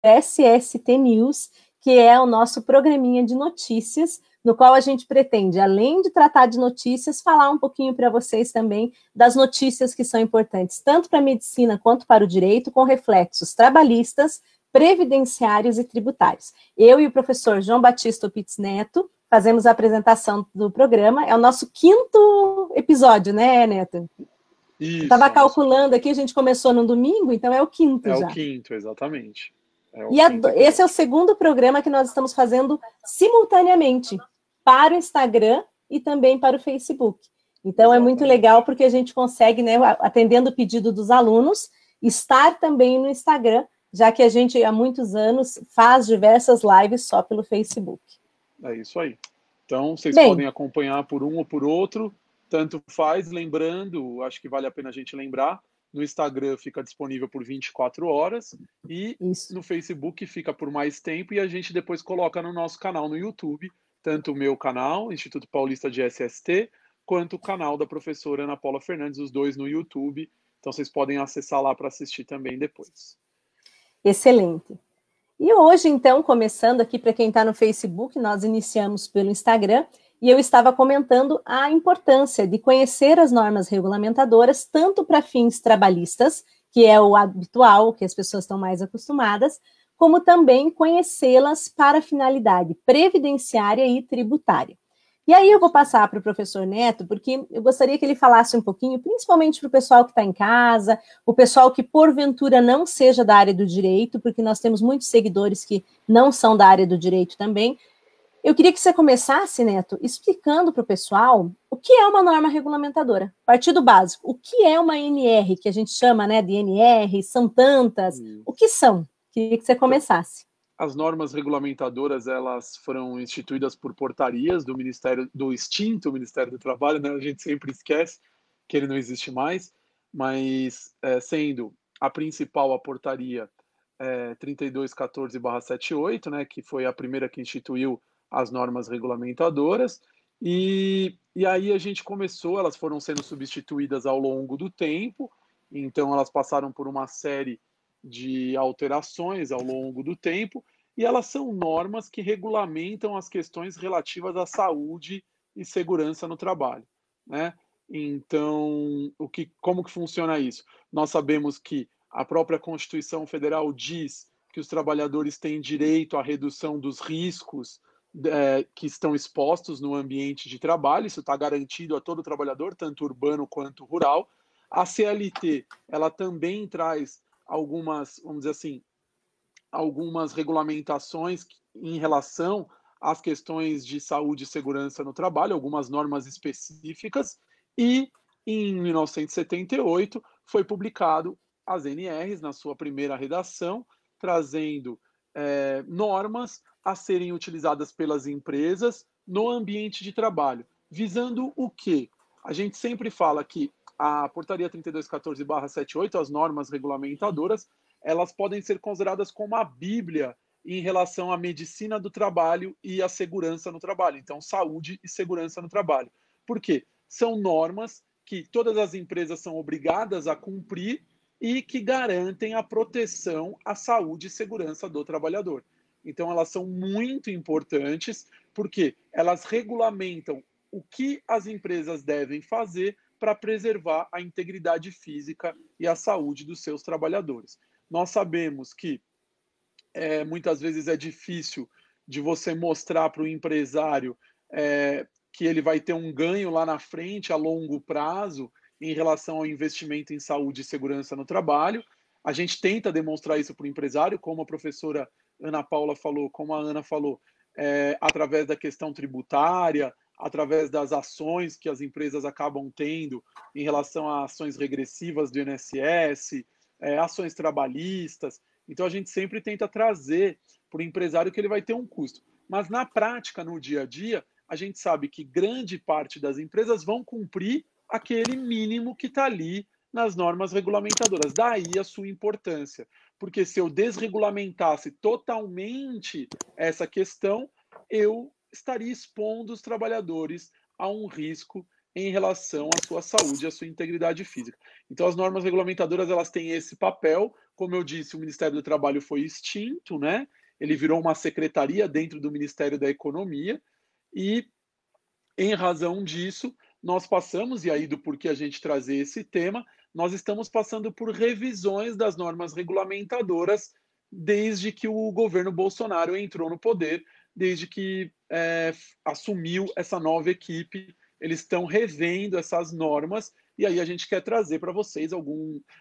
SST News, que é o nosso programinha de notícias, no qual a gente pretende, além de tratar de notícias, falar um pouquinho para vocês também das notícias que são importantes, tanto para a medicina quanto para o direito, com reflexos trabalhistas, previdenciários e tributários. Eu e o professor João Batista Opitz Neto fazemos a apresentação do programa, é o nosso 5º episódio, né, Neto? Isso. Estava calculando aqui, a gente começou no domingo, então é o 5º já. É o 5º, exatamente. Esse é o 2º programa que nós estamos fazendo simultaneamente para o Instagram e também para o Facebook. Então, é muito legal porque a gente consegue, né, atendendo o pedido dos alunos, estar também no Instagram, já que a gente, há muitos anos, faz diversas lives só pelo Facebook. É isso aí. Então, vocês podem acompanhar por um ou por outro, tanto faz, lembrando, acho que vale a pena a gente lembrar, no Instagram fica disponível por 24 horas e no Facebook fica por mais tempo e a gente depois coloca no nosso canal no YouTube, tanto o meu canal, Instituto Paulista de SST, quanto o canal da professora Ana Paula Fernandes, os dois no YouTube. Então vocês podem acessar lá para assistir também depois. Excelente. E hoje, então, começando aqui para quem está no Facebook, nós iniciamos pelo Instagram, e eu estava comentando a importância de conhecer as normas regulamentadoras, tanto para fins trabalhistas, que é o habitual, que as pessoas estão mais acostumadas, como também conhecê-las para finalidade previdenciária e tributária. E aí eu vou passar para o professor Neto, porque eu gostaria que ele falasse um pouquinho, principalmente para o pessoal que está em casa, o pessoal que porventura não seja da área do direito, porque nós temos muitos seguidores que não são da área do direito também. Eu queria que você começasse, Neto, explicando para o pessoal o que é uma norma regulamentadora. Partido básico, o que é uma NR, que a gente chama, né, de NR, são tantas, o que são? Queria que você começasse. As normas regulamentadoras, elas foram instituídas por portarias do extinto Ministério do Trabalho, né? A gente sempre esquece que ele não existe mais, mas sendo a principal a portaria 3214/78, né, que foi a primeira que instituiu as normas regulamentadoras, e aí a gente começou, elas foram sendo substituídas ao longo do tempo, então elas passaram por uma série de alterações ao longo do tempo, e elas são normas que regulamentam as questões relativas à saúde e segurança no trabalho, né? Então, como que funciona isso? Nós sabemos que a própria Constituição Federal diz que os trabalhadores têm direito à redução dos riscos que estão expostos no ambiente de trabalho, isso está garantido a todo trabalhador, tanto urbano quanto rural. A CLT, ela também traz algumas, vamos dizer assim, algumas regulamentações em relação às questões de saúde e segurança no trabalho, algumas normas específicas, e em 1978 foi publicado as NRs na sua primeira redação, trazendo normas a serem utilizadas pelas empresas no ambiente de trabalho, visando o quê? A gente sempre fala que a portaria 3214/78, as normas regulamentadoras, elas podem ser consideradas como a Bíblia em relação à medicina do trabalho e à segurança no trabalho. Então, saúde e segurança no trabalho. Por quê? São normas que todas as empresas são obrigadas a cumprir e que garantem a proteção à saúde e segurança do trabalhador. Então, elas são muito importantes porque elas regulamentam o que as empresas devem fazer para preservar a integridade física e a saúde dos seus trabalhadores. Nós sabemos que muitas vezes é difícil de você mostrar para o empresário que ele vai ter um ganho lá na frente, a longo prazo, em relação ao investimento em saúde e segurança no trabalho. A gente tenta demonstrar isso para o empresário, como a professora Ana Paula falou, como a Ana falou, através da questão tributária, através das ações que as empresas acabam tendo em relação a ações regressivas do INSS, ações trabalhistas. Então, a gente sempre tenta trazer para o empresário que ele vai ter um custo. Mas, na prática, no dia a dia, a gente sabe que grande parte das empresas vão cumprir aquele mínimo que está ali nas normas regulamentadoras. Daí a sua importância. Porque se eu desregulamentasse totalmente essa questão, eu estaria expondo os trabalhadores a um risco em relação à sua saúde e à sua integridade física. Então, as normas regulamentadoras, elas têm esse papel como eu disse, o Ministério do Trabalho foi extinto, né? Ele virou uma secretaria dentro do Ministério da Economia e, em razão disso, nós passamos, e aí do porquê a gente trazer esse tema, nós estamos passando por revisões das normas regulamentadoras desde que o governo Bolsonaro entrou no poder, desde que assumiu essa nova equipe. Eles estão revendo essas normas e aí a gente quer trazer para vocês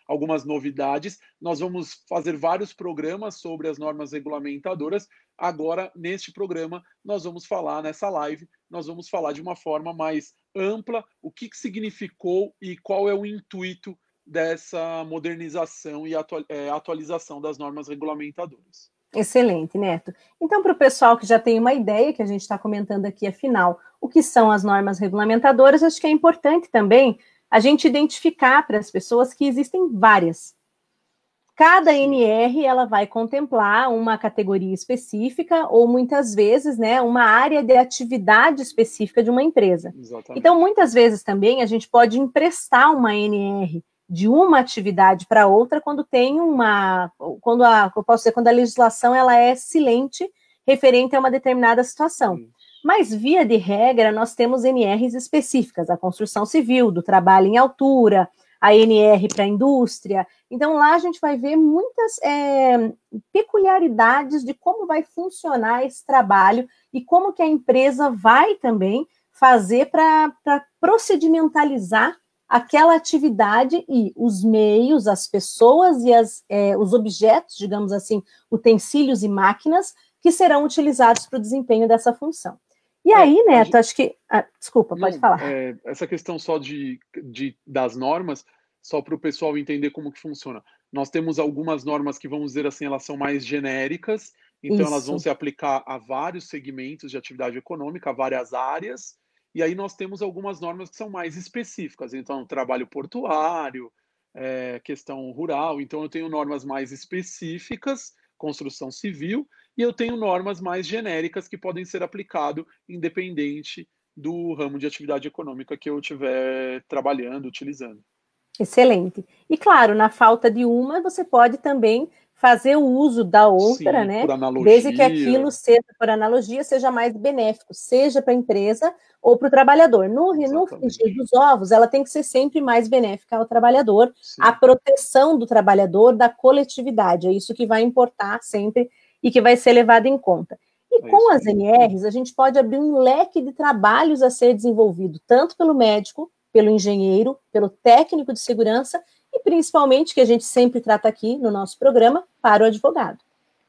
algumas novidades. Nós vamos fazer vários programas sobre as normas regulamentadoras. Agora, neste programa, nós vamos falar, nessa live, nós vamos falar de uma forma mais ampla o que significou e qual é o intuito dessa modernização e atualização das normas regulamentadoras. Excelente, Neto. Então, para o pessoal que já tem uma ideia, que a gente está comentando aqui, afinal, o que são as normas regulamentadoras, acho que é importante também a gente identificar para as pessoas que existem várias. Cada NR, ela vai contemplar uma categoria específica ou, muitas vezes, né, uma área de atividade específica de uma empresa. Exatamente. Então, muitas vezes também a gente pode emprestar uma NR de uma atividade para outra quando tem quando a legislação ela é silente referente a uma determinada situação. Mas, via de regra, nós temos NRs específicas, a construção civil, do trabalho em altura, a NR para a indústria. Então, lá a gente vai ver muitas peculiaridades de como vai funcionar esse trabalho e como que a empresa vai também fazer para procedimentalizar aquela atividade e os meios, as pessoas e os objetos, digamos assim, utensílios e máquinas que serão utilizados para o desempenho dessa função. E aí, Neto, acho que... desculpa, pode falar. Essa questão só das normas, só para o pessoal entender como que funciona. Nós temos algumas normas que, vamos dizer assim, elas são mais genéricas, então elas vão se aplicar a vários segmentos de atividade econômica, a várias áreas, e aí nós temos algumas normas que são mais específicas, então trabalho portuário, questão rural, então eu tenho normas mais específicas, construção civil, e eu tenho normas mais genéricas que podem ser aplicadas independente do ramo de atividade econômica que eu estiver trabalhando, utilizando. Excelente. E claro, na falta de uma, você pode também fazer o uso da outra, né? Por analogia. Desde que aquilo seja, por analogia, seja mais benéfico, seja para a empresa ou para o trabalhador. No frigir dos ovos, ela tem que ser sempre mais benéfica ao trabalhador, a proteção do trabalhador, da coletividade. É isso que vai importar sempre e que vai ser levado em conta. E com as NRs, a gente pode abrir um leque de trabalhos a ser desenvolvido, tanto pelo médico, pelo engenheiro, pelo técnico de segurança e, principalmente, que a gente sempre trata aqui no nosso programa, para o advogado.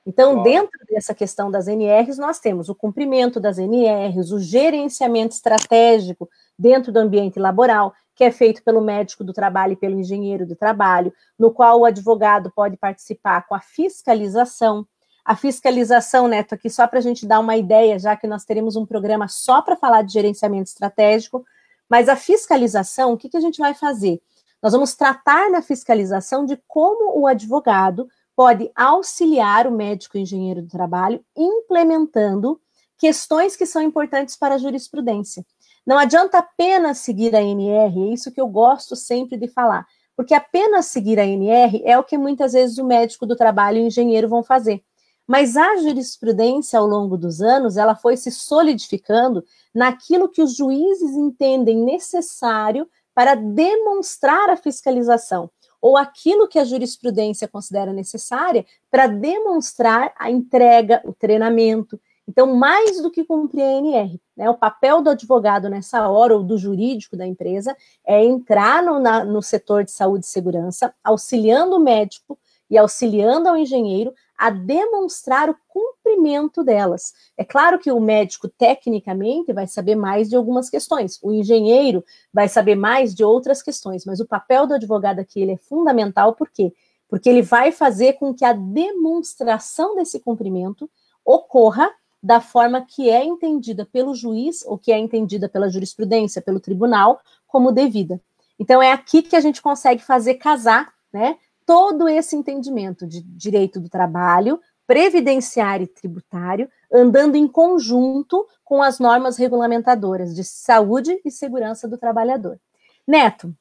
Então, dentro dessa questão das NRs, nós temos o cumprimento das NRs, o gerenciamento estratégico dentro do ambiente laboral, que é feito pelo médico do trabalho e pelo engenheiro do trabalho, no qual o advogado pode participar com a fiscalização. A fiscalização, Neto, aqui só para a gente dar uma ideia, já que nós teremos um programa só para falar de gerenciamento estratégico, mas a fiscalização, o que a gente vai fazer? Nós vamos tratar na fiscalização de como o advogado pode auxiliar o médico e engenheiro do trabalho, implementando questões que são importantes para a jurisprudência. Não adianta apenas seguir a NR, é isso que eu gosto sempre de falar, porque apenas seguir a NR é o que muitas vezes o médico do trabalho e o engenheiro vão fazer. Mas a jurisprudência, ao longo dos anos, ela foi se solidificando naquilo que os juízes entendem necessário para demonstrar a fiscalização, ou aquilo que a jurisprudência considera necessária para demonstrar a entrega, o treinamento. Então, mais do que cumprir a NR, né, o papel do advogado nessa hora, ou do jurídico da empresa, é entrar no setor de saúde e segurança, auxiliando o médico e auxiliando ao engenheiro a demonstrar o cumprimento delas. É claro que o médico, tecnicamente, vai saber mais de algumas questões, o engenheiro vai saber mais de outras questões, mas o papel do advogado aqui ele é fundamental, por quê? Porque ele vai fazer com que a demonstração desse cumprimento ocorra da forma que é entendida pelo juiz, ou que é entendida pela jurisprudência, pelo tribunal, como devida. Então, é aqui que a gente consegue fazer casar, né, todo esse entendimento de direito do trabalho, previdenciário e tributário, andando em conjunto com as normas regulamentadoras de saúde e segurança do trabalhador. Neto,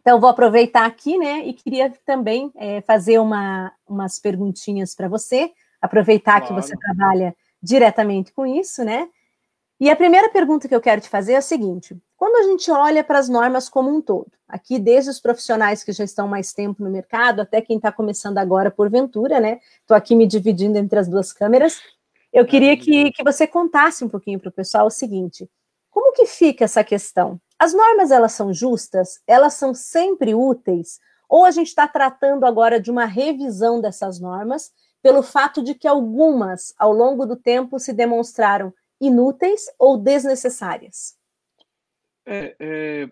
Então, vou aproveitar aqui, né, e queria também fazer umas perguntinhas para você, aproveitar que você trabalha diretamente com isso, né? E a primeira pergunta que eu quero te fazer é a seguinte: quando a gente olha para as normas como um todo, aqui desde os profissionais que já estão mais tempo no mercado, até quem está começando agora porventura, né? Estou aqui me dividindo entre as duas câmeras. Eu queria que você contasse um pouquinho para o pessoal o seguinte: como que fica essa questão? As normas, elas são justas? Elas são sempre úteis? Ou a gente está tratando agora de uma revisão dessas normas pelo fato de que algumas, ao longo do tempo, se demonstraram inúteis ou desnecessárias?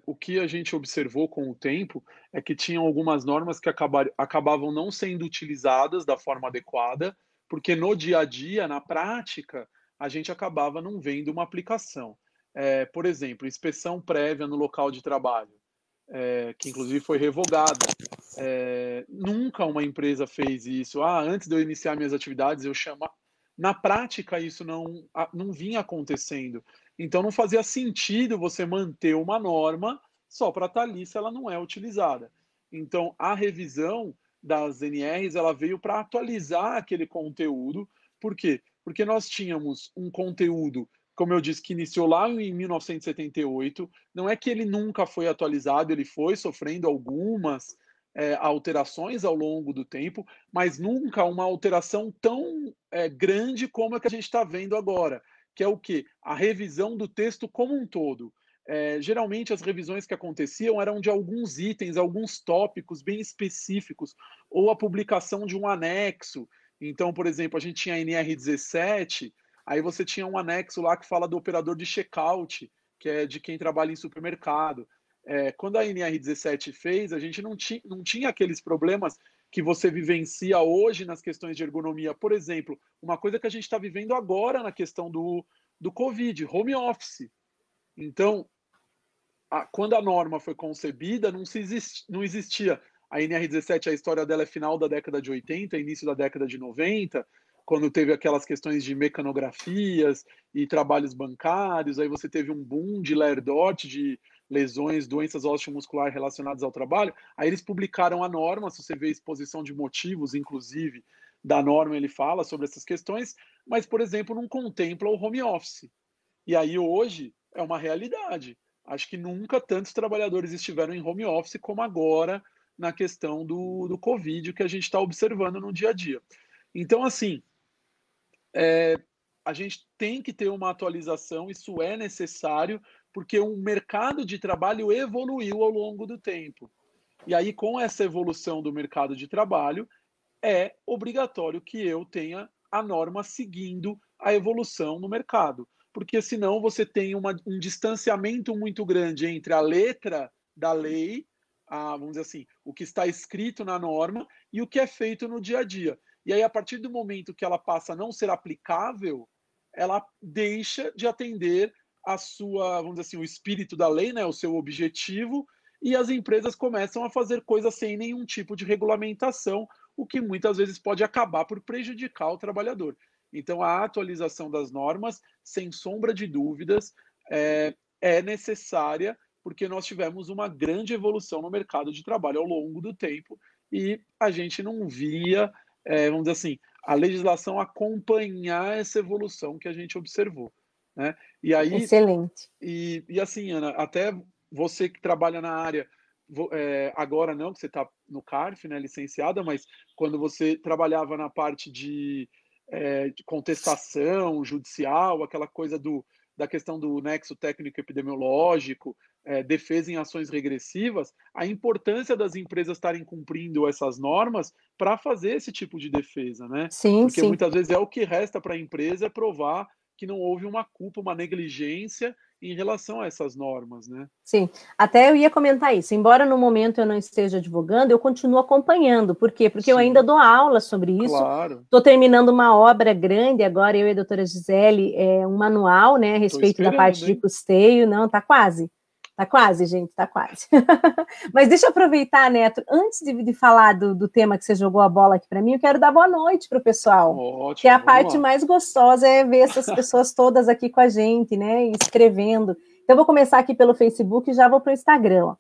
O que a gente observou com o tempo é que tinham algumas normas que acabavam não sendo utilizadas da forma adequada, porque no dia a dia, na prática, a gente acabava não vendo uma aplicação. Por exemplo, inspeção prévia no local de trabalho, que inclusive foi revogada. Nunca uma empresa fez isso. Antes de eu iniciar minhas atividades, eu chamo. Na prática, isso não vinha acontecendo. Então, não fazia sentido você manter uma norma só para estar ali se ela não é utilizada. Então, a revisão das NRs ela veio para atualizar aquele conteúdo. Por quê? Porque nós tínhamos um conteúdo, como eu disse, que iniciou lá em 1978. Não é que ele nunca foi atualizado, ele foi sofrendo algumas alterações ao longo do tempo, mas nunca uma alteração tão grande como a que a gente está vendo agora, que é o quê? A revisão do texto como um todo. Geralmente as revisões que aconteciam eram de alguns itens, alguns tópicos bem específicos, ou a publicação de um anexo. Então, por exemplo, a gente tinha a NR17, aí você tinha um anexo lá que fala do operador de checkout, que é de quem trabalha em supermercado. Quando a NR17 fez, a gente não tinha aqueles problemas que você vivencia hoje nas questões de ergonomia. Por exemplo, uma coisa que a gente está vivendo agora na questão do Covid, home office. Então, quando a norma foi concebida, não existia. A NR17, a história dela é final da década de 80, início da década de 90, quando teve aquelas questões de mecanografias e trabalhos bancários, aí você teve um boom de Lerdort, de lesões, doenças osteomusculares relacionadas ao trabalho. Aí eles publicaram a norma, se você vê a exposição de motivos, inclusive, da norma, ele fala sobre essas questões, mas, por exemplo, não contempla o home office. E aí hoje é uma realidade. Acho que nunca tantos trabalhadores estiveram em home office como agora na questão do Covid, que a gente está observando no dia a dia. Então, assim, a gente tem que ter uma atualização, isso é necessário, porque o mercado de trabalho evoluiu ao longo do tempo. E aí, com essa evolução do mercado de trabalho, é obrigatório que eu tenha a norma seguindo a evolução no mercado. Porque senão você tem um distanciamento muito grande entre a letra da lei, vamos dizer assim, o que está escrito na norma e o que é feito no dia a dia. E aí, a partir do momento que ela passa a não ser aplicável, ela deixa de atender a sua, vamos dizer assim, o espírito da lei, né, o seu objetivo, e as empresas começam a fazer coisas sem nenhum tipo de regulamentação, o que muitas vezes pode acabar por prejudicar o trabalhador. Então, a atualização das normas, sem sombra de dúvidas, é necessária, porque nós tivemos uma grande evolução no mercado de trabalho ao longo do tempo e a gente não via, vamos dizer assim, a legislação acompanhar essa evolução que a gente observou, né? E aí, excelente. E assim, Ana, até você que trabalha na área, agora não, que você está no CARF, né, licenciada, mas quando você trabalhava na parte de contestação judicial, aquela coisa da questão do nexo técnico epidemiológico, defesa em ações regressivas, a importância das empresas estarem cumprindo essas normas para fazer esse tipo de defesa, né? Sim, porque sim. muitas vezes é o que resta para a empresa provar que não houve uma culpa, uma negligência em relação a essas normas, né? Sim, até eu ia comentar isso. Embora no momento eu não esteja advogando, eu continuo acompanhando. Por quê? Porque eu ainda dou aula sobre isso. Claro. Estou terminando uma obra grande agora, eu e a doutora Gisele, um manual, né, a respeito da parte de custeio. Não, tá quase. Tá quase, gente, tá quase. Mas deixa eu aproveitar, Neto, antes de falar do tema que você jogou a bola aqui para mim, eu quero dar boa noite para o pessoal. Ótimo, que é a parte mais gostosa, é ver essas pessoas todas aqui com a gente, né, escrevendo. Então, eu vou começar aqui pelo Facebook e já vou para o Instagram. Ó.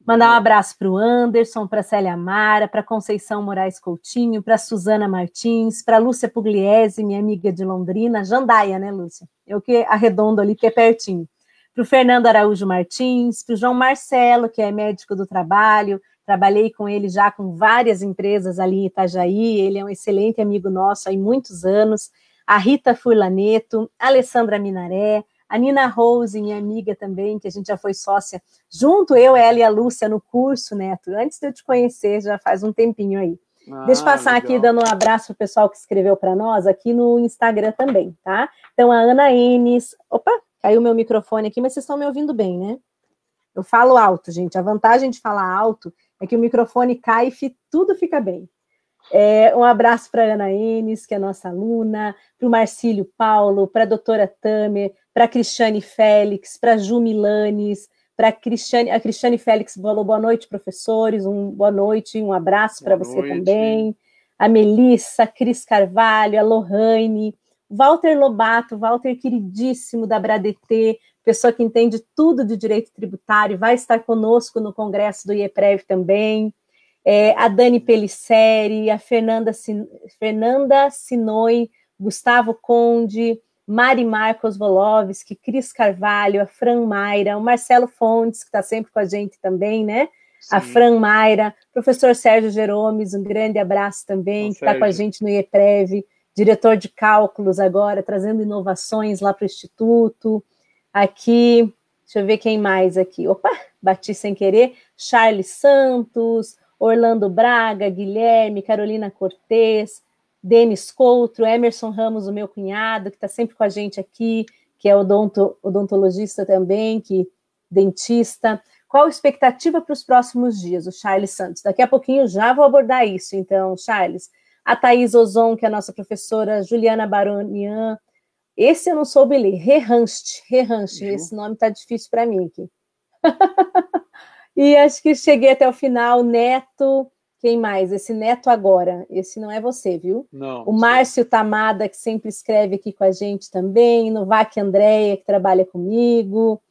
Mandar um abraço para o Anderson, para a Célia Mara, para Conceição Moraes Coutinho, para Suzana Martins, para Lúcia Pugliese, minha amiga de Londrina, Jandaia, né, Lúcia? Eu que arredondo ali, que é pertinho. Para o Fernando Araújo Martins, para o João Marcelo, que é médico do trabalho, trabalhei com ele já com várias empresas ali em Itajaí, ele é um excelente amigo nosso há muitos anos. A Rita Furlaneto, a Alessandra Minaré, a Nina Rose, minha amiga também, que a gente já foi sócia, junto eu, ela e a Lúcia no curso, Neto, antes de eu te conhecer, já faz um tempinho aí. Deixa eu passar legal. Aqui dando um abraço para o pessoal que escreveu para nós, aqui no Instagram também, tá? Então, a Ana Enes, opa, caiu meu microfone aqui, mas vocês estão me ouvindo bem, né? Eu falo alto, gente, a vantagem de falar alto é que o microfone cai e tudo fica bem. Um abraço para a Ana Enes, que é nossa aluna, para o Marcílio Paulo, para a doutora Tamer, para a Cristiane Félix, para a Ju Milanes, para a Cristiane Félix falou boa noite, professores, boa noite, um abraço para você também. A Melissa, a Cris Carvalho, a Lohane, Walter Lobato, Walter queridíssimo da Bradetê, pessoa que entende tudo de direito tributário, vai estar conosco no congresso do IEPREV também. A Dani Pelisseri, a Fernanda Sinoi, Gustavo Conde, Mari Marcos Volovski, Cris Carvalho, a Fran Mayra, o Marcelo Fontes, que está sempre com a gente também, né? Sim. A Fran Mayra, professor Sérgio Jeromes, um grande abraço também, que está com a gente no IEPREV, diretor de cálculos agora, trazendo inovações lá para o Instituto. Aqui, deixa eu ver quem mais aqui. Opa, bati sem querer. Charles Santos, Orlando Braga, Guilherme, Carolina Cortez, Denis Coutro, Emerson Ramos, o meu cunhado, que está sempre com a gente aqui, que é odontologista também, dentista. Qual a expectativa para os próximos dias? O Charles Santos. Daqui a pouquinho já vou abordar isso. Então, Charles, a Thaís Ozon, que é a nossa professora, Juliana Baronian, esse eu não soube ler, Rehanst, esse nome está difícil para mim aqui. E acho que cheguei até o final, Neto, quem mais? Esse Neto agora, esse não é você, viu? Não. O Márcio Tamada, que sempre escreve aqui com a gente também, Novak Andréia, que trabalha comigo,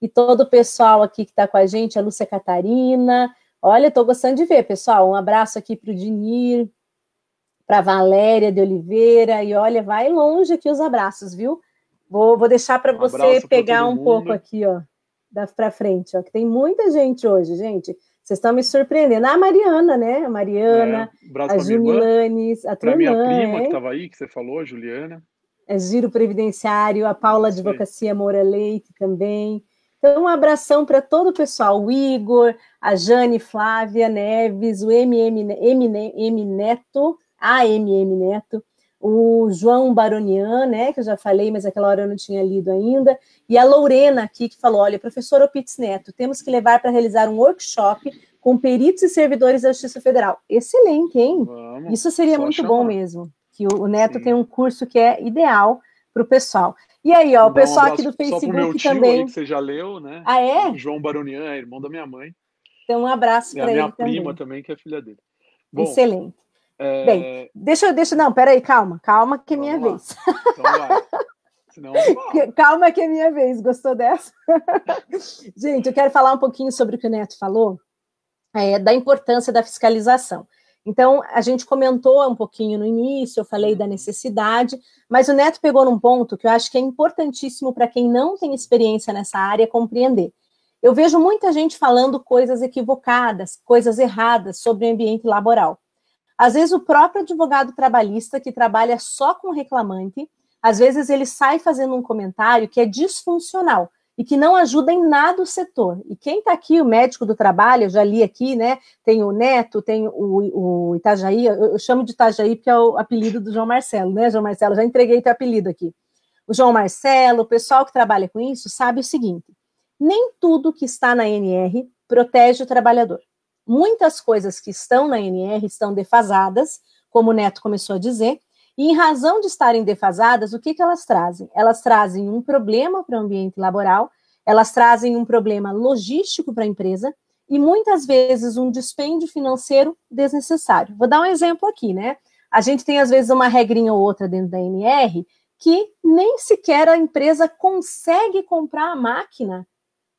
e todo o pessoal aqui que está com a gente, a Lúcia Catarina. Olha, estou gostando de ver, pessoal, um abraço aqui para o Dinir, para a Valéria de Oliveira, e olha, vai longe aqui os abraços, viu? Vou deixar para você pegar um pouco aqui, ó. Para frente, ó, que tem muita gente hoje, gente. Vocês estão me surpreendendo. A Mariana, né? A Mariana, a Jumilanes, a tua irmã, minha prima que estava aí, que você falou, a Juliana. É Giro Previdenciário, a Paula Advocacia Moura Leite também. Então, um abração para todo o pessoal. O Igor, a Jane Flávia Neves, o MM Neto, a MM Neto, o João Baronian, né, que eu já falei, mas aquela hora eu não tinha lido ainda, e a Lorena aqui, que falou, olha, professor Opitz Neto, temos que levar para realizar um workshop com peritos e servidores da Justiça Federal. Excelente, hein? Vamos, isso seria muito bom mesmo, que o Neto tem um curso que é ideal para o pessoal. E aí, ó, o pessoal aqui do Facebook só pro meu tio também. Aí que você já leu, né? Ah, é? O João Baronian, é irmão da minha mãe. Então, um abraço para ele também. A minha prima também, que é filha dele. Bom, excelente. Bem, deixa, não, peraí, calma que é minha vez. Então vai. Senão... Calma que é minha vez, gostou dessa? Gente, eu quero falar um pouquinho sobre o que o Neto falou, da importância da fiscalização. Então, a gente comentou um pouquinho no início, eu falei da necessidade, mas o Neto pegou num ponto que eu acho que é importantíssimo para quem não tem experiência nessa área compreender. Eu vejo muita gente falando coisas equivocadas, coisas erradas sobre o ambiente laboral. Às vezes, o próprio advogado trabalhista que trabalha só com reclamante, às vezes ele sai fazendo um comentário que é disfuncional e que não ajuda em nada o setor. E quem está aqui, o médico do trabalho, eu já li aqui, né? Tem o Neto, tem o Itajaí, eu chamo de Itajaí porque é o apelido do João Marcelo, né, João Marcelo? Já entreguei teu apelido aqui. O João Marcelo, o pessoal que trabalha com isso, sabe o seguinte: nem tudo que está na ANR protege o trabalhador. Muitas coisas que estão na ANR estão defasadas, como o Neto começou a dizer, e em razão de estarem defasadas, o que elas trazem? Elas trazem um problema para o ambiente laboral, elas trazem um problema logístico para a empresa e muitas vezes um dispêndio financeiro desnecessário. Vou dar um exemplo aqui, né? A gente tem às vezes uma regrinha ou outra dentro da ANR que nem sequer a empresa consegue comprar a máquina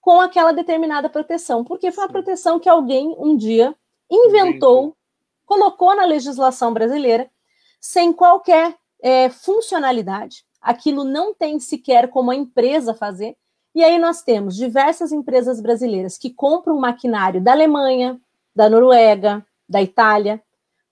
com aquela determinada proteção, porque foi uma proteção que alguém um dia inventou, colocou na legislação brasileira, sem qualquer funcionalidade. Aquilo não tem sequer como a empresa fazer. E aí nós temos diversas empresas brasileiras que compram maquinário da Alemanha, da Noruega, da Itália,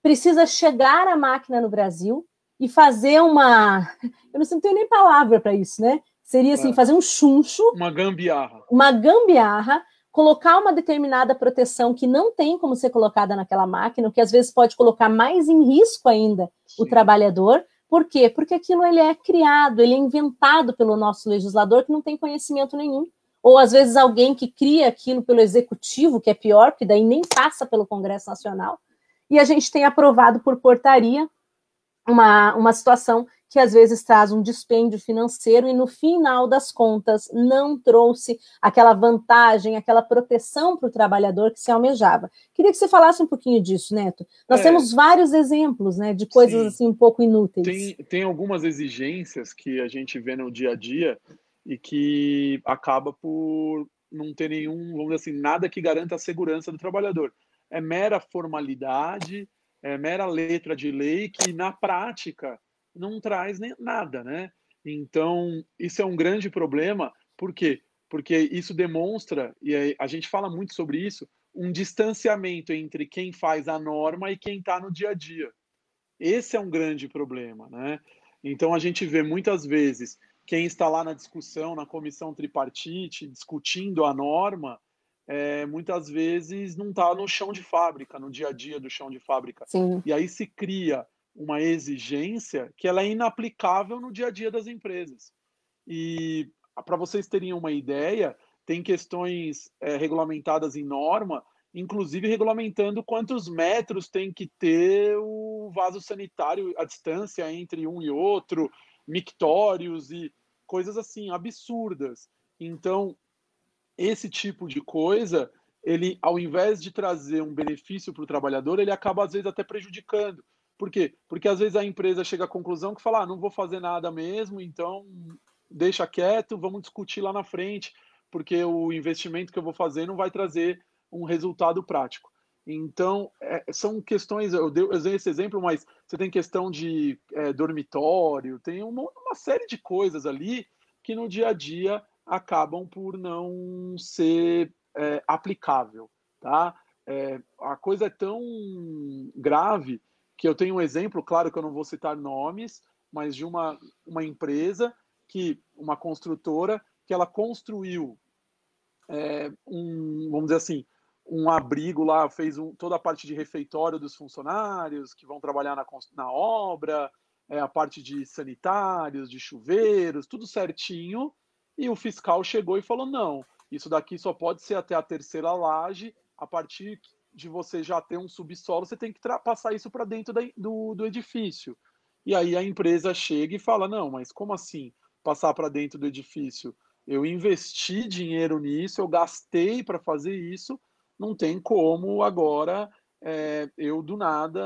precisa chegar a máquina no Brasil e fazer uma... Eu não tenho nem palavra para isso, né? Seria assim, fazer um chuncho. Uma gambiarra. Uma gambiarra, colocar uma determinada proteção que não tem como ser colocada naquela máquina, o que às vezes pode colocar mais em risco ainda o trabalhador. Por quê? Porque aquilo ele é criado, ele é inventado pelo nosso legislador que não tem conhecimento nenhum. Ou às vezes alguém que cria aquilo pelo executivo, que é pior, porque daí nem passa pelo Congresso Nacional. E a gente tem aprovado por portaria uma situação que às vezes traz um dispêndio financeiro e no final das contas não trouxe aquela vantagem, aquela proteção para o trabalhador que se almejava. Queria que você falasse um pouquinho disso, Neto. Nós temos vários exemplos, né, de coisas assim um pouco inúteis. Tem algumas exigências que a gente vê no dia a dia e que acaba por não ter nenhum, vamos dizer assim, nada que garanta a segurança do trabalhador. É mera formalidade, é mera letra de lei que na prática não traz nem nada, né? Então, isso é um grande problema. Por quê? Porque isso demonstra, e a gente fala muito sobre isso, um distanciamento entre quem faz a norma e quem está no dia a dia. Esse é um grande problema, né? Então, a gente vê muitas vezes quem está lá na discussão, na comissão tripartite, discutindo a norma, muitas vezes não está no chão de fábrica, no dia a dia do chão de fábrica. Sim. E aí se cria uma exigência que ela é inaplicável no dia a dia das empresas. E para vocês terem uma ideia, tem questões regulamentadas em norma, inclusive regulamentando quantos metros tem que ter o vaso sanitário, a distância entre um e outro, mictórios e coisas assim, absurdas. Então, esse tipo de coisa, ele, ao invés de trazer um benefício para o trabalhador, ele acaba, às vezes, até prejudicando. Por quê? Porque, às vezes, a empresa chega à conclusão que fala, não vou fazer nada mesmo, então deixa quieto, vamos discutir lá na frente, porque o investimento que eu vou fazer não vai trazer um resultado prático. Então, são questões, eu dei esse exemplo, mas você tem questão de dormitório, tem uma série de coisas ali que no dia a dia acabam por não ser aplicável, tá? A coisa é tão grave que eu tenho um exemplo, claro que eu não vou citar nomes, mas de uma empresa, uma construtora, que ela construiu vamos dizer assim, um abrigo lá, fez toda a parte de refeitório dos funcionários que vão trabalhar na obra, a parte de sanitários, de chuveiros, tudo certinho, e o fiscal chegou e falou, não, isso daqui só pode ser até a terceira laje, a partir de você já ter um subsolo, você tem que passar isso para dentro do edifício. E aí a empresa chega e fala, não, mas como assim passar para dentro do edifício? Eu investi dinheiro nisso, eu gastei para fazer isso, não tem como agora eu do nada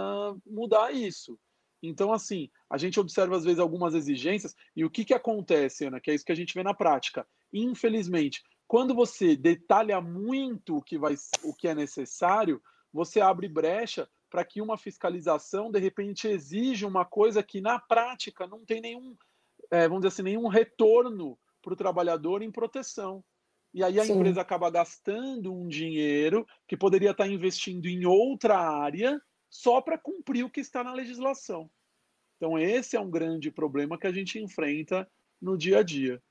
mudar isso. Então, assim, a gente observa às vezes algumas exigências e o que acontece, Ana, que é isso que a gente vê na prática. Infelizmente, quando você detalha muito o que é necessário, você abre brecha para que uma fiscalização, de repente, exija uma coisa que, na prática, não tem nenhum, vamos dizer assim, nenhum retorno para o trabalhador em proteção. E aí a empresa acaba gastando um dinheiro que poderia estar investindo em outra área só para cumprir o que está na legislação. Então, esse é um grande problema que a gente enfrenta no dia a dia.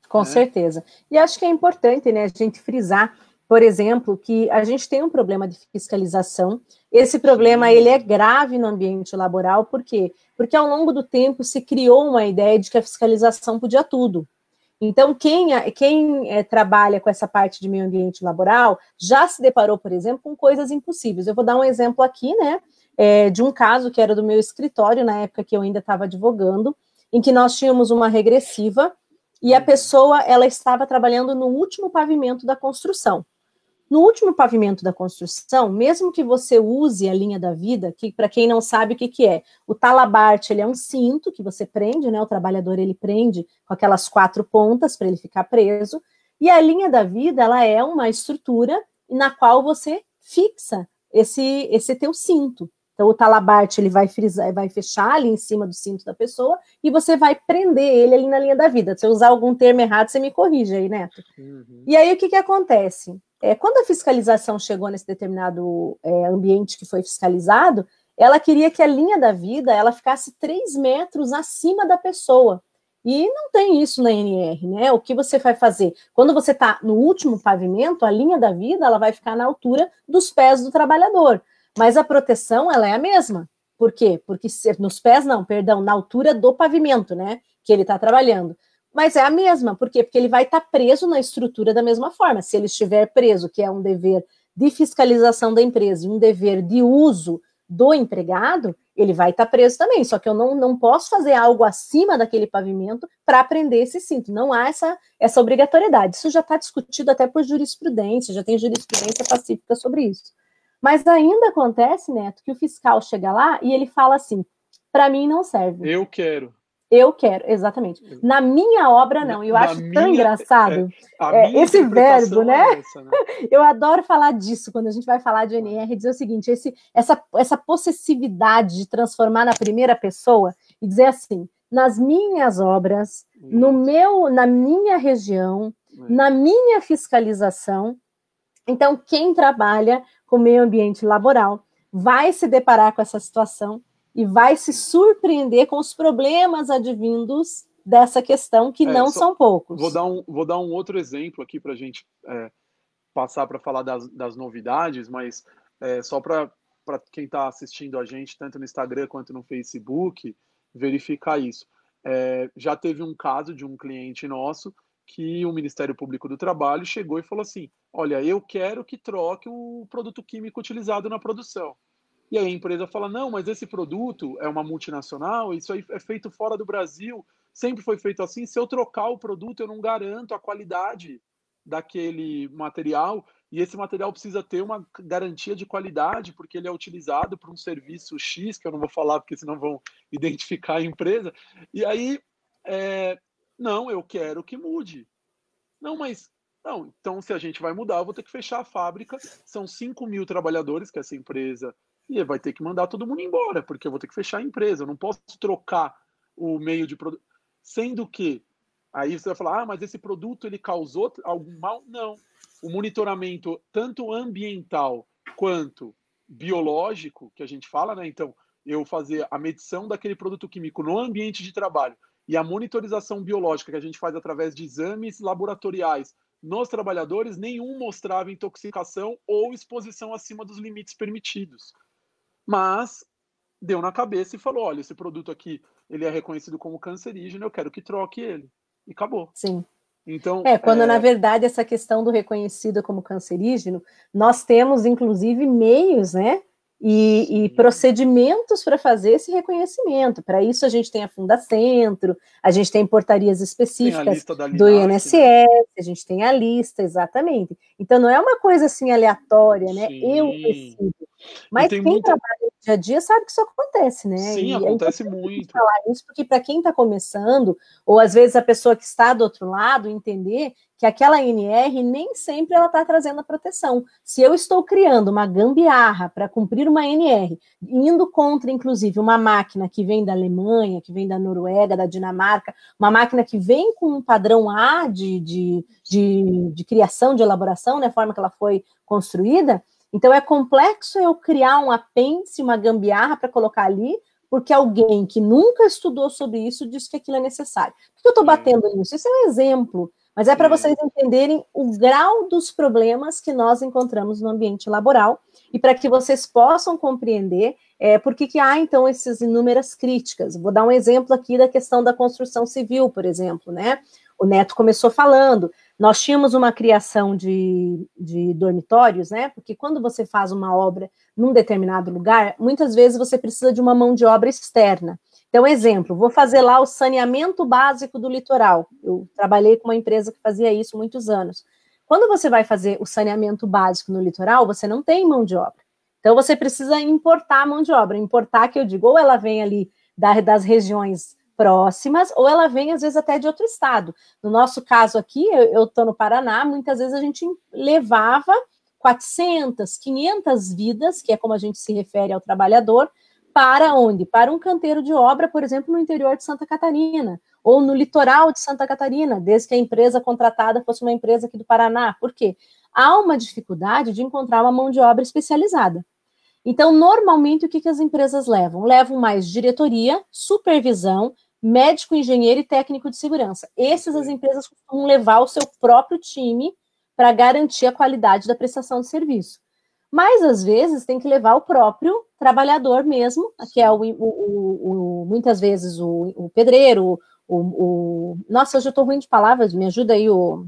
Com certeza. E acho que é importante, né, a gente frisar, por exemplo, que a gente tem um problema de fiscalização. Esse problema ele é grave no ambiente laboral, por quê? Porque ao longo do tempo se criou uma ideia de que a fiscalização podia tudo. Então, quem trabalha com essa parte de meio ambiente laboral já se deparou, por exemplo, com coisas impossíveis. Eu vou dar um exemplo aqui, né, de um caso que era do meu escritório, na época que eu ainda estava advogando, em que nós tínhamos uma regressiva e a pessoa ela estava trabalhando no último pavimento da construção. No último pavimento da construção, mesmo que você use a linha da vida, que para quem não sabe o que é, o talabarte ele é um cinto que você prende, né? O trabalhador ele prende com aquelas 4 pontas para ele ficar preso. E a linha da vida, ela é uma estrutura na qual você fixa esse teu cinto. Então, o talabarte, ele vai fechar ali em cima do cinto da pessoa e você vai prender ele ali na linha da vida. Se eu usar algum termo errado, você me corrige aí, Neto. E aí, o que acontece? Quando a fiscalização chegou nesse determinado ambiente que foi fiscalizado, ela queria que a linha da vida, ela ficasse 3 metros acima da pessoa. E não tem isso na NR, né? O que você vai fazer? Quando você está no último pavimento, a linha da vida, ela vai ficar na altura dos pés do trabalhador. Mas a proteção, ela é a mesma. Por quê? Porque nos pés, não, perdão, na altura do pavimento, né? Que ele está trabalhando. Mas é a mesma. Por quê? Porque ele vai estar preso na estrutura da mesma forma. Se ele estiver preso, que é um dever de fiscalização da empresa e um dever de uso do empregado, ele vai estar preso também. Só que eu não posso fazer algo acima daquele pavimento para prender esse cinto. Não há essa obrigatoriedade. Isso já está discutido até por jurisprudência, já tem jurisprudência pacífica sobre isso. Mas ainda acontece, Neto, que o fiscal chega lá e ele fala assim, para mim não serve. Eu quero. Eu quero, exatamente. Na minha obra, não. Eu acho tão engraçado esse verbo, né? Essa, né? Eu adoro falar disso quando a gente vai falar de NR, dizer o seguinte, essa possessividade de transformar na primeira pessoa e dizer assim, nas minhas obras, na minha região, na minha fiscalização. Então, quem trabalha com meio ambiente laboral vai se deparar com essa situação e vai se surpreender com os problemas advindos dessa questão, que não são poucos. Vou dar um outro exemplo aqui para a gente passar para falar das novidades, mas só para quem está assistindo a gente, tanto no Instagram quanto no Facebook, verificar isso. Já teve um caso de um cliente nosso que o Ministério Público do Trabalho chegou e falou assim, olha, eu quero que troque o produto químico utilizado na produção. E aí a empresa fala, não, mas esse produto é uma multinacional, isso aí é feito fora do Brasil, sempre foi feito assim, se eu trocar o produto, eu não garanto a qualidade daquele material, e esse material precisa ter uma garantia de qualidade, porque ele é utilizado para um serviço X, que eu não vou falar, porque senão vão identificar a empresa. E aí, não, eu quero que mude. Não, mas... Não, então se a gente vai mudar, eu vou ter que fechar a fábrica, são 5.000 trabalhadores que essa empresa... E vai ter que mandar todo mundo embora, porque eu vou ter que fechar a empresa. Eu não posso trocar o meio de produto. Sendo que, aí você vai falar, mas esse produto ele causou algum mal? Não. O monitoramento, tanto ambiental quanto biológico, que a gente fala, né? Então, eu fazer a medição daquele produto químico no ambiente de trabalho e a monitorização biológica que a gente faz através de exames laboratoriais nos trabalhadores, nenhum mostrava intoxicação ou exposição acima dos limites permitidos. Mas deu na cabeça e falou, olha, esse produto aqui, ele é reconhecido como cancerígeno, eu quero que troque ele. E acabou. Sim. Então, quando na verdade essa questão do reconhecido como cancerígeno, nós temos inclusive meios, né, e procedimentos para fazer esse reconhecimento. Para isso a gente tem a Fundacentro, a gente tem portarias específicas do INSS, né? A gente tem a lista, exatamente. Então não é uma coisa assim aleatória, né? Eu decido. Mas quem trabalha no dia a dia sabe que isso acontece, né? Sim, acontece muito. Falar isso porque para quem está começando, ou às vezes a pessoa que está do outro lado, entender que aquela NR nem sempre ela está trazendo a proteção. Se eu estou criando uma gambiarra para cumprir uma NR, indo contra, inclusive, uma máquina que vem da Alemanha, que vem da Noruega, da Dinamarca, uma máquina que vem com um padrão A de criação, de elaboração, né, a forma que ela foi construída, então é complexo eu criar um apêndice, uma gambiarra para colocar ali, porque alguém que nunca estudou sobre isso disse que aquilo é necessário. Por que eu estou batendo nisso? Isso é um exemplo, mas é para vocês entenderem o grau dos problemas que nós encontramos no ambiente laboral e para que vocês possam compreender por que há, então, essas inúmeras críticas. Vou dar um exemplo aqui da questão da construção civil, por exemplo, né? O Neto começou falando, nós tínhamos uma criação de dormitórios, né? Porque quando você faz uma obra num determinado lugar, muitas vezes você precisa de uma mão de obra externa. Então, exemplo, vou fazer lá o saneamento básico do litoral. Eu trabalhei com uma empresa que fazia isso há muitos anos. Quando você vai fazer o saneamento básico no litoral, você não tem mão de obra. Então, você precisa importar a mão de obra. Importar, que eu digo, ou ela vem ali das regiões próximas, ou ela vem, às vezes, até de outro estado. No nosso caso aqui, eu estou no Paraná, muitas vezes a gente levava 400, 500 vidas, que é como a gente se refere ao trabalhador, para onde? Para um canteiro de obra, por exemplo, no interior de Santa Catarina, ou no litoral de Santa Catarina, desde que a empresa contratada fosse uma empresa aqui do Paraná. Por quê? Há uma dificuldade de encontrar uma mão de obra especializada. Então, normalmente, o que as empresas levam? Levam mais diretoria, supervisão, médico, engenheiro e técnico de segurança. Esses as empresas costumam levar o seu próprio time para garantir a qualidade da prestação de serviço. Mas, às vezes, tem que levar o próprio trabalhador mesmo, que é muitas vezes o pedreiro, Nossa, hoje eu estou ruim de palavras, me ajuda aí o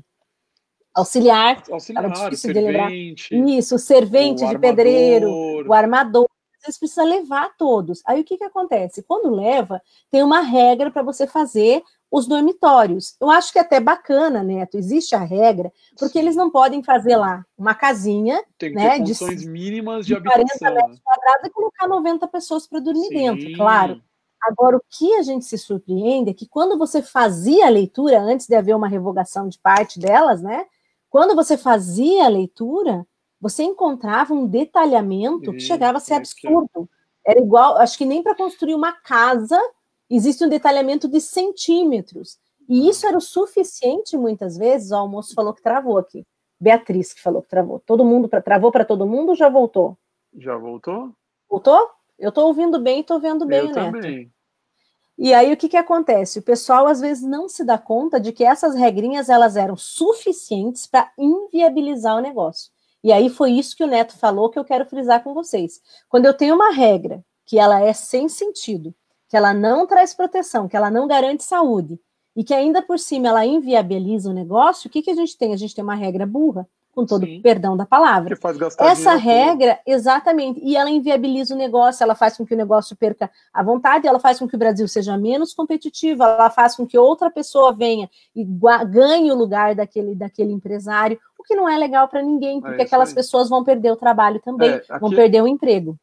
auxiliar, estava difícil de lembrar. Isso, o servente de pedreiro, o armador. Às vezes precisa levar todos. Aí o que acontece? Quando leva, tem uma regra para você fazer os dormitórios. Eu acho que é até bacana, Neto, existe a regra, porque eles não podem fazer lá uma casinha, tem que né, ter condições mínimas de 40 habitação, metros quadrados e colocar 90 pessoas para dormir dentro, claro. Agora, o que a gente se surpreende é que quando você fazia a leitura, antes de haver uma revogação de parte delas, né, quando você fazia a leitura, você encontrava um detalhamento que chegava a ser absurdo. Era igual, acho que nem para construir uma casa existe um detalhamento de centímetros. E isso era o suficiente, muitas vezes. Ó, o moço falou que travou aqui. Beatriz que falou que travou. Todo mundo travou para todo mundo ou já voltou? Já voltou? Voltou? Eu estou ouvindo bem e estou vendo bem o Neto. Também. E aí o que acontece? O pessoal às vezes não se dá conta de que essas regrinhas elas eram suficientes para inviabilizar o negócio. E aí foi isso que o Neto falou que eu quero frisar com vocês. Quando eu tenho uma regra que ela é sem sentido, que ela não traz proteção, que ela não garante saúde, e que ainda por cima ela inviabiliza o negócio, o que a gente tem? A gente tem uma regra burra, com todo o perdão da palavra. Que faz gastar essa regra, exatamente, e ela inviabiliza o negócio, ela faz com que o negócio perca a vontade, ela faz com que o Brasil seja menos competitivo, ela faz com que outra pessoa venha e ganhe o lugar daquele empresário, o que não é legal para ninguém, porque aquelas pessoas vão perder o trabalho também, vão perder o emprego.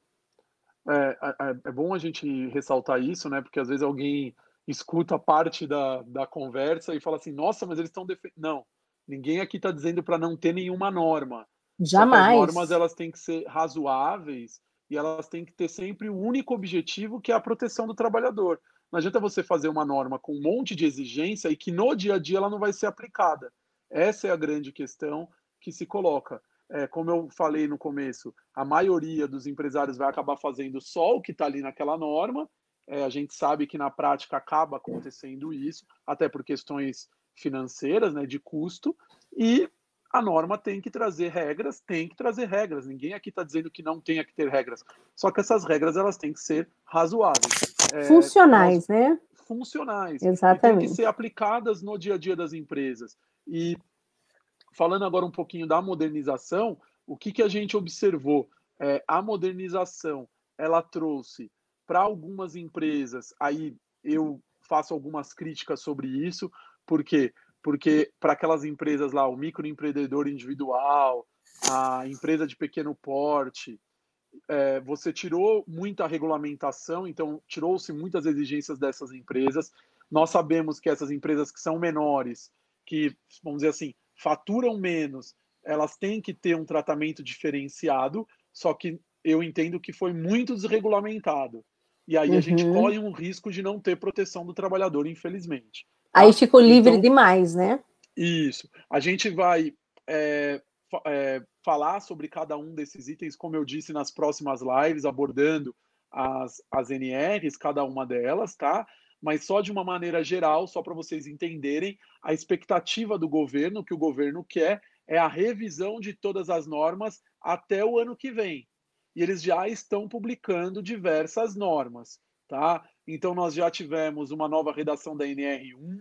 É bom a gente ressaltar isso, né? Porque às vezes alguém escuta parte da conversa e fala assim, nossa, mas eles estão defendendo. Não, ninguém aqui está dizendo para não ter nenhuma norma. Jamais. As normas elas têm que ser razoáveis e elas têm que ter sempre o único objetivo, que é a proteção do trabalhador. Não adianta você fazer uma norma com um monte de exigência e que no dia a dia ela não vai ser aplicada. Essa é a grande questão que se coloca. Como eu falei no começo, a maioria dos empresários vai acabar fazendo só o que está ali naquela norma. A gente sabe que na prática acaba acontecendo isso, até por questões financeiras, né, de custo, e a norma tem que trazer regras, Ninguém aqui está dizendo que não tenha que ter regras. Só que essas regras elas têm que ser razoáveis. Funcionais, né? Funcionais. Exatamente. E tem que ser aplicadas no dia a dia das empresas. E falando agora um pouquinho da modernização, o que a gente observou? A modernização, ela trouxe para algumas empresas, aí eu faço algumas críticas sobre isso, por quê? Porque para aquelas empresas lá, o microempreendedor individual, a empresa de pequeno porte, você tirou muita regulamentação, então tirou-se muitas exigências dessas empresas. Nós sabemos que essas empresas que são menores, que, vamos dizer assim, faturam menos, elas têm que ter um tratamento diferenciado, só que eu entendo que foi muito desregulamentado. E aí a gente corre um risco de não ter proteção do trabalhador, infelizmente. Tá? Aí ficou livre demais, né? Isso. A gente vai falar sobre cada um desses itens, como eu disse, nas próximas lives, abordando as NRs, cada uma delas, tá? Mas só de uma maneira geral, só para vocês entenderem, a expectativa do governo, que o governo quer, é a revisão de todas as normas até o ano que vem. E eles já estão publicando diversas normas, tá? Então, nós já tivemos uma nova redação da NR1,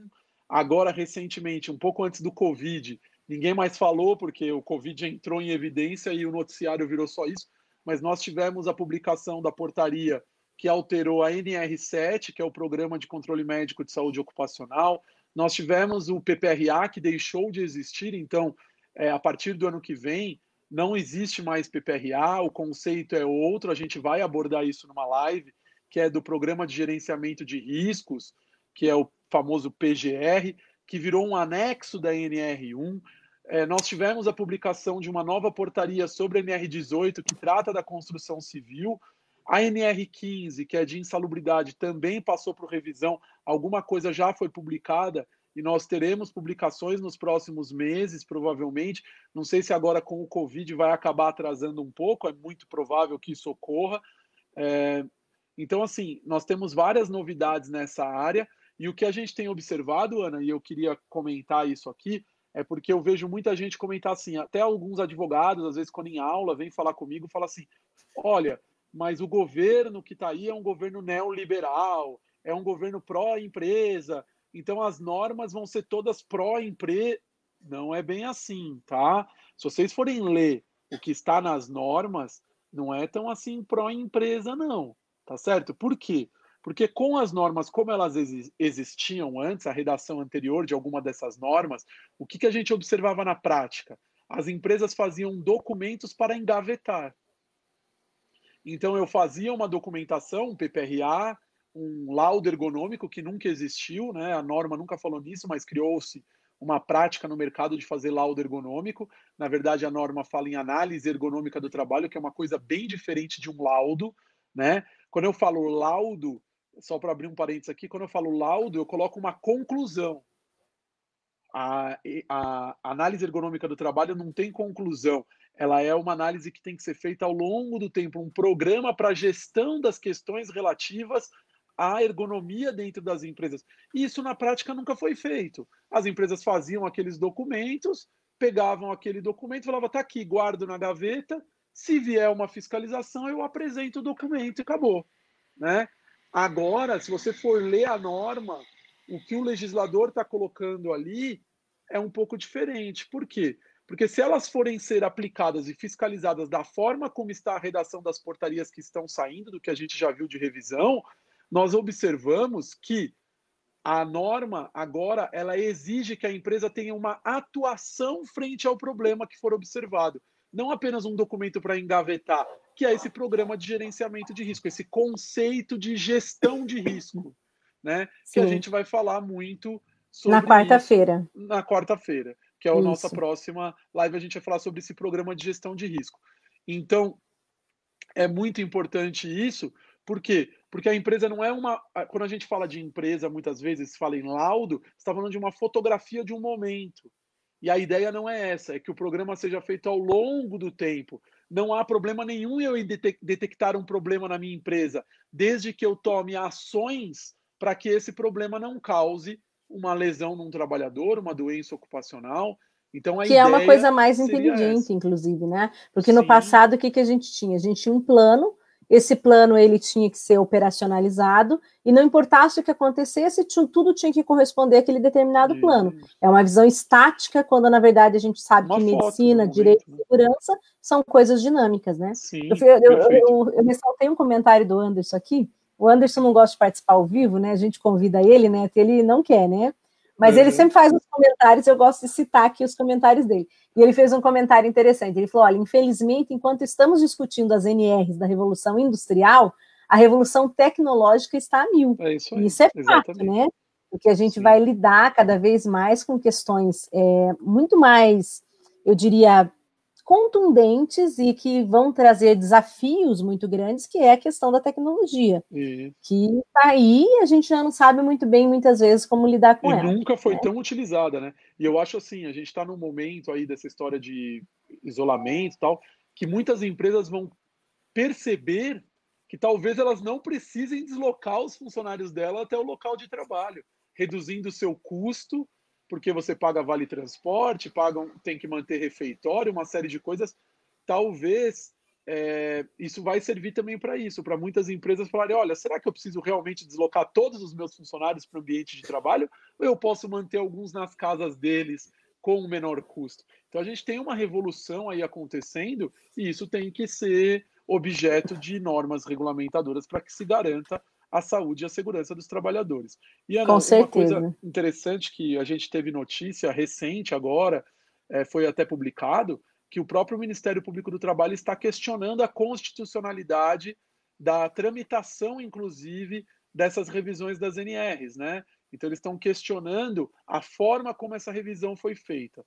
agora, recentemente, um pouco antes do Covid, ninguém mais falou, porque o Covid entrou em evidência e o noticiário virou só isso, mas nós tivemos a publicação da portaria que alterou a NR7, que é o Programa de Controle Médico de Saúde Ocupacional. Nós tivemos o PPRA, que deixou de existir, então, a partir do ano que vem, não existe mais PPRA, o conceito é outro, a gente vai abordar isso numa live, que é do Programa de Gerenciamento de Riscos, que é o famoso PGR, que virou um anexo da NR1. Nós tivemos a publicação de uma nova portaria sobre a NR18, que trata da construção civil. A NR15, que é de insalubridade, também passou por revisão. Alguma coisa já foi publicada e nós teremos publicações nos próximos meses, provavelmente. Não sei se agora com o Covid vai acabar atrasando um pouco, é muito provável que isso ocorra. Então, assim, nós temos várias novidades nessa área e o que a gente tem observado, Ana, e eu queria comentar isso aqui, é porque eu vejo muita gente comentar assim, até alguns advogados, às vezes quando em aula, vem falar comigo, fala assim, olha, mas o governo que está aí é um governo neoliberal, é um governo pró-empresa, então as normas vão ser todas pró-empresa. Não é bem assim, tá? Se vocês forem ler o que está nas normas, não é tão assim pró-empresa, não, tá certo? Por quê? Porque com as normas como elas existiam antes, a redação anterior de alguma dessas normas, o que a gente observava na prática? As empresas faziam documentos para engavetar. Então, eu fazia uma documentação, um PPRA, um laudo ergonômico que nunca existiu, né? A norma nunca falou nisso, mas criou-se uma prática no mercado de fazer laudo ergonômico. Na verdade, a norma fala em análise ergonômica do trabalho, que é uma coisa bem diferente de um laudo, né? Quando eu falo laudo, só para abrir um parênteses aqui, quando eu falo laudo, eu coloco uma conclusão. A análise ergonômica do trabalho não tem conclusão. Ela é uma análise que tem que ser feita ao longo do tempo, um programa para a gestão das questões relativas à ergonomia dentro das empresas. E isso, na prática, nunca foi feito. As empresas faziam aqueles documentos, pegavam aquele documento e falavam, está aqui, guardo na gaveta, se vier uma fiscalização, eu apresento o documento e acabou, né? Agora, se você for ler a norma, o que o legislador está colocando ali é um pouco diferente. Por quê? Porque se elas forem ser aplicadas e fiscalizadas da forma como está a redação das portarias que estão saindo, do que a gente já viu de revisão, nós observamos que a norma agora ela exige que a empresa tenha uma atuação frente ao problema que for observado. Não apenas um documento para engavetar, que é esse programa de gerenciamento de risco, esse conceito de gestão de risco, né? Que a gente vai falar muito sobre na quarta-feira. Na quarta-feira, que é a nossa próxima live, a gente vai falar sobre esse programa de gestão de risco. Então, é muito importante isso, por quê? Porque a empresa não é uma... Quando a gente fala de empresa, muitas vezes, fala em laudo, você está falando de uma fotografia de um momento. E a ideia não é essa, é que o programa seja feito ao longo do tempo. Não há problema nenhum eu detectar um problema na minha empresa, desde que eu tome ações para que esse problema não cause uma lesão num trabalhador, uma doença ocupacional. Então, que é uma coisa mais inteligente, inclusive, né? Porque no passado, o que a gente tinha? A gente tinha um plano, esse plano ele tinha que ser operacionalizado, e não importasse o que acontecesse, tudo tinha que corresponder àquele determinado plano. É uma visão estática, quando, na verdade, a gente sabe que medicina, direito e segurança são coisas dinâmicas, né? Sim, eu ressaltei um comentário do Anderson aqui. O Anderson não gosta de participar ao vivo, né? A gente convida ele, né? Ele não quer, né? Mas ele sempre faz os comentários, eu gosto de citar aqui os comentários dele. E ele fez um comentário interessante. Ele falou, olha, infelizmente, enquanto estamos discutindo as NRs da Revolução Industrial, a Revolução Tecnológica está a mil. Isso aí, e isso é fato, né? Porque a gente vai lidar cada vez mais com questões muito mais, eu diria, contundentes e que vão trazer desafios muito grandes, que é a questão da tecnologia, que está aí e a gente já não sabe muito bem, muitas vezes, como lidar com ela. E nunca foi tão utilizada, né? E eu acho assim, a gente está num momento aí dessa história de isolamento e tal, que muitas empresas vão perceber que talvez elas não precisem deslocar os funcionários dela até o local de trabalho, reduzindo o seu custo, porque você paga vale transporte, tem que manter refeitório, uma série de coisas. Talvez isso vai servir também para isso, para muitas empresas falarem, olha, será que eu preciso realmente deslocar todos os meus funcionários para o ambiente de trabalho, ou eu posso manter alguns nas casas deles com um menor custo? Então a gente tem uma revolução aí acontecendo e isso tem que ser objeto de normas regulamentadoras para que se garanta a saúde e a segurança dos trabalhadores. E, Ana, uma coisa interessante que a gente teve notícia recente agora, foi até publicado, que o próprio Ministério Público do Trabalho está questionando a constitucionalidade da tramitação, inclusive, dessas revisões das NRs, né? Então, eles estão questionando a forma como essa revisão foi feita.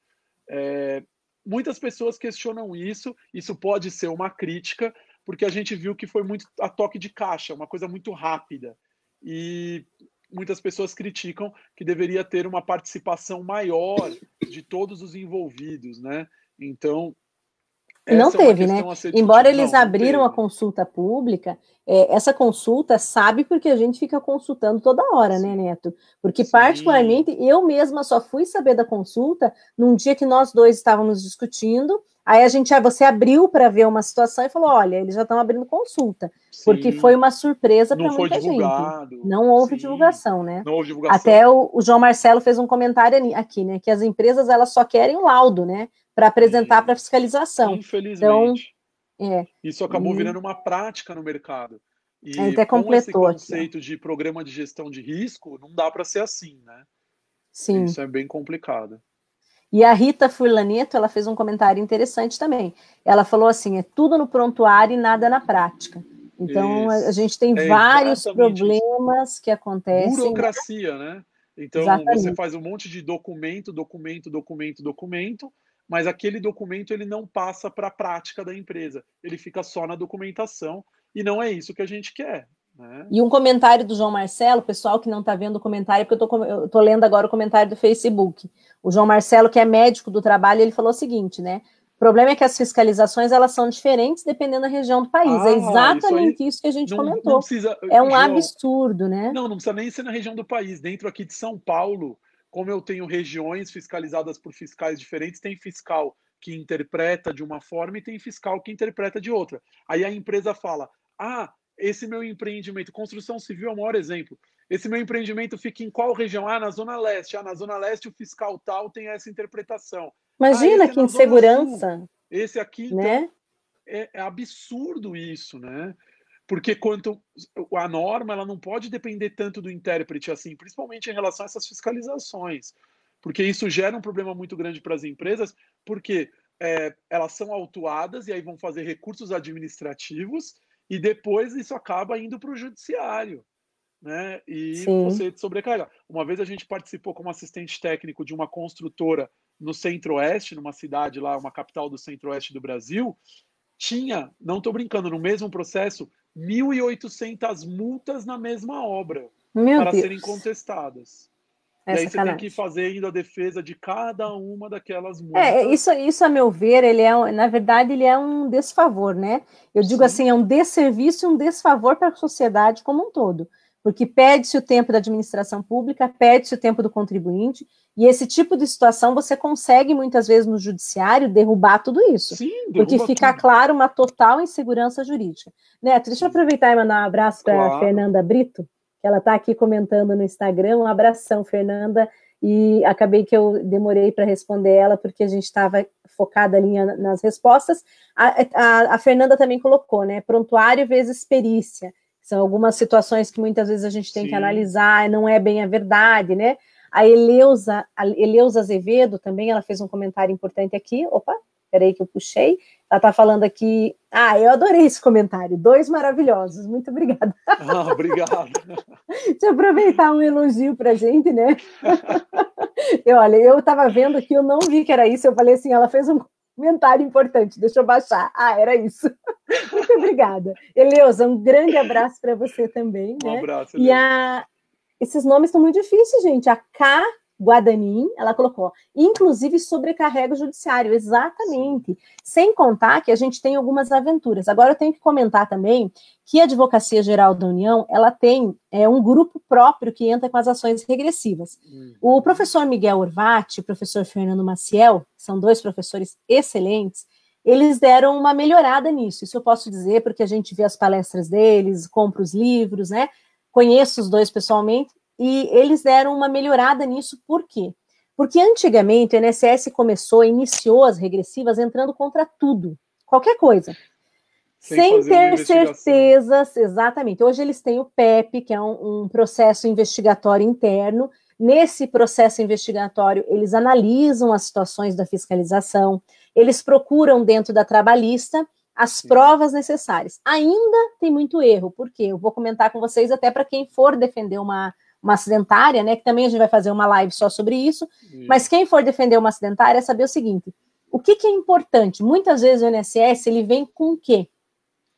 Muitas pessoas questionam isso pode ser uma crítica, porque a gente viu que foi muito a toque de caixa, uma coisa muito rápida. E muitas pessoas criticam que deveria ter uma participação maior de todos os envolvidos, né? Então, e não essa é uma teve, né? questão a ser Embora discutida. eles Não abriram a teve. consulta pública, essa consulta sabe porque a gente fica consultando toda hora, né, Sim. Neto? Porque, Sim. particularmente, eu mesma só fui saber da consulta num dia que nós dois estávamos discutindo. Aí você abriu para ver uma situação e falou: olha, eles já estão abrindo consulta, porque Sim. foi uma surpresa Não para foi muita divulgado. gente. Não houve Sim. divulgação, né? Não houve divulgação. Até o João Marcelo fez um comentário aqui, né? Que as empresas elas só querem o laudo, né? Para apresentar para fiscalização. Infelizmente. Então, isso acabou virando uma prática no mercado. E até com esse completou conceito aqui, de programa de gestão de risco, não dá para ser assim, né? Sim. Isso é bem complicado. E a Rita Furlaneto, ela fez um comentário interessante também. Ela falou assim, é tudo no prontuário e nada na prática. Então, a gente tem vários problemas que acontecem. Burocracia, né? Então, exatamente. Você faz um monte de documento, mas aquele documento ele não passa para a prática da empresa. Ele fica só na documentação e não é isso que a gente quer. Né? E um comentário do João Marcelo, pessoal que não está vendo o comentário, porque eu tô lendo agora o comentário do Facebook. O João Marcelo, que é médico do trabalho, ele falou o seguinte, né? O problema é que as fiscalizações elas são diferentes dependendo da região do país. É exatamente isso que a gente comentou. Não precisa, é um João, absurdo, né? Não precisa nem ser na região do país. Dentro aqui de São Paulo, como eu tenho regiões fiscalizadas por fiscais diferentes, tem fiscal que interpreta de uma forma e tem fiscal que interpreta de outra. Aí a empresa fala, esse meu empreendimento, construção civil é o maior exemplo. Esse meu empreendimento fica em qual região? Na Zona Leste. Na Zona Leste o fiscal tal tem essa interpretação. Imagina que insegurança. Esse aqui, então, né? É absurdo isso, né? Porque a norma ela não pode depender tanto do intérprete assim, principalmente em relação a essas fiscalizações, porque isso gera um problema muito grande para as empresas, porque elas são autuadas e aí vão fazer recursos administrativos e depois isso acaba indo para o judiciário, né? E você sobrecarrega. Uma vez a gente participou como assistente técnico de uma construtora no Centro-Oeste, numa cidade lá, uma capital do Centro-Oeste do Brasil, tinha, não estou brincando, no mesmo processo, 1.800 multas na mesma obra para serem contestadas. E aí você tem que fazer ainda a defesa de cada uma daquelas multas. Isso a meu ver, na verdade, ele é um desfavor, né? Eu digo assim, é um desserviço e um desfavor para a sociedade como um todo. Porque perde-se o tempo da administração pública, perde-se o tempo do contribuinte, e esse tipo de situação você consegue, muitas vezes, no judiciário, derrubar tudo isso. Porque fica claro uma total insegurança jurídica. Neto, deixa eu aproveitar e mandar um abraço para a Fernanda Brito, que ela está aqui comentando no Instagram. Um abração, Fernanda, e acabei que eu demorei para responder ela, porque a gente estava focada ali nas respostas. A Fernanda também colocou, né, prontuário vezes perícia. São algumas situações que muitas vezes a gente tem que analisar, não é bem a verdade, né? A Eleusa Azevedo também, ela fez um comentário importante aqui. Opa, peraí que eu puxei. Ela está falando aqui... eu adorei esse comentário. 2 maravilhosos. Muito obrigada. Obrigado. Deixa eu aproveitar um elogio para a gente, né? Eu estava vendo aqui, eu não vi que era isso. Eu falei assim, ela fez um comentário importante, deixa eu baixar. Era isso. Muito obrigada. Eleusa, um grande abraço para você também. Um abraço, Eleusa. E esses nomes estão muito difíceis, gente. A K. Guadanin, ela colocou, inclusive sobrecarrega o judiciário, exatamente. Sem contar que a gente tem algumas aventuras. Agora eu tenho que comentar também que a Advocacia Geral da União, ela tem um grupo próprio que entra com as ações regressivas. O professor Miguel Orvati e o professor Fernando Maciel, são 2 professores excelentes, eles deram uma melhorada nisso. Isso eu posso dizer porque a gente vê as palestras deles, compra os livros, né? Conheço os 2 pessoalmente, e eles deram uma melhorada nisso. Por quê? Porque antigamente o INSS iniciou as regressivas entrando contra tudo, qualquer coisa. Sem ter certezas, exatamente. Hoje eles têm o PEP, que é um processo investigatório interno. Nesse processo investigatório, eles analisam as situações da fiscalização, eles procuram dentro da trabalhista as provas necessárias. Ainda tem muito erro, porque eu vou comentar com vocês até para quem for defender uma uma acidentária, né, que também a gente vai fazer uma live só sobre isso, mas quem for defender uma acidentária é saber o seguinte, o que é importante? Muitas vezes o INSS, ele vem com o quê?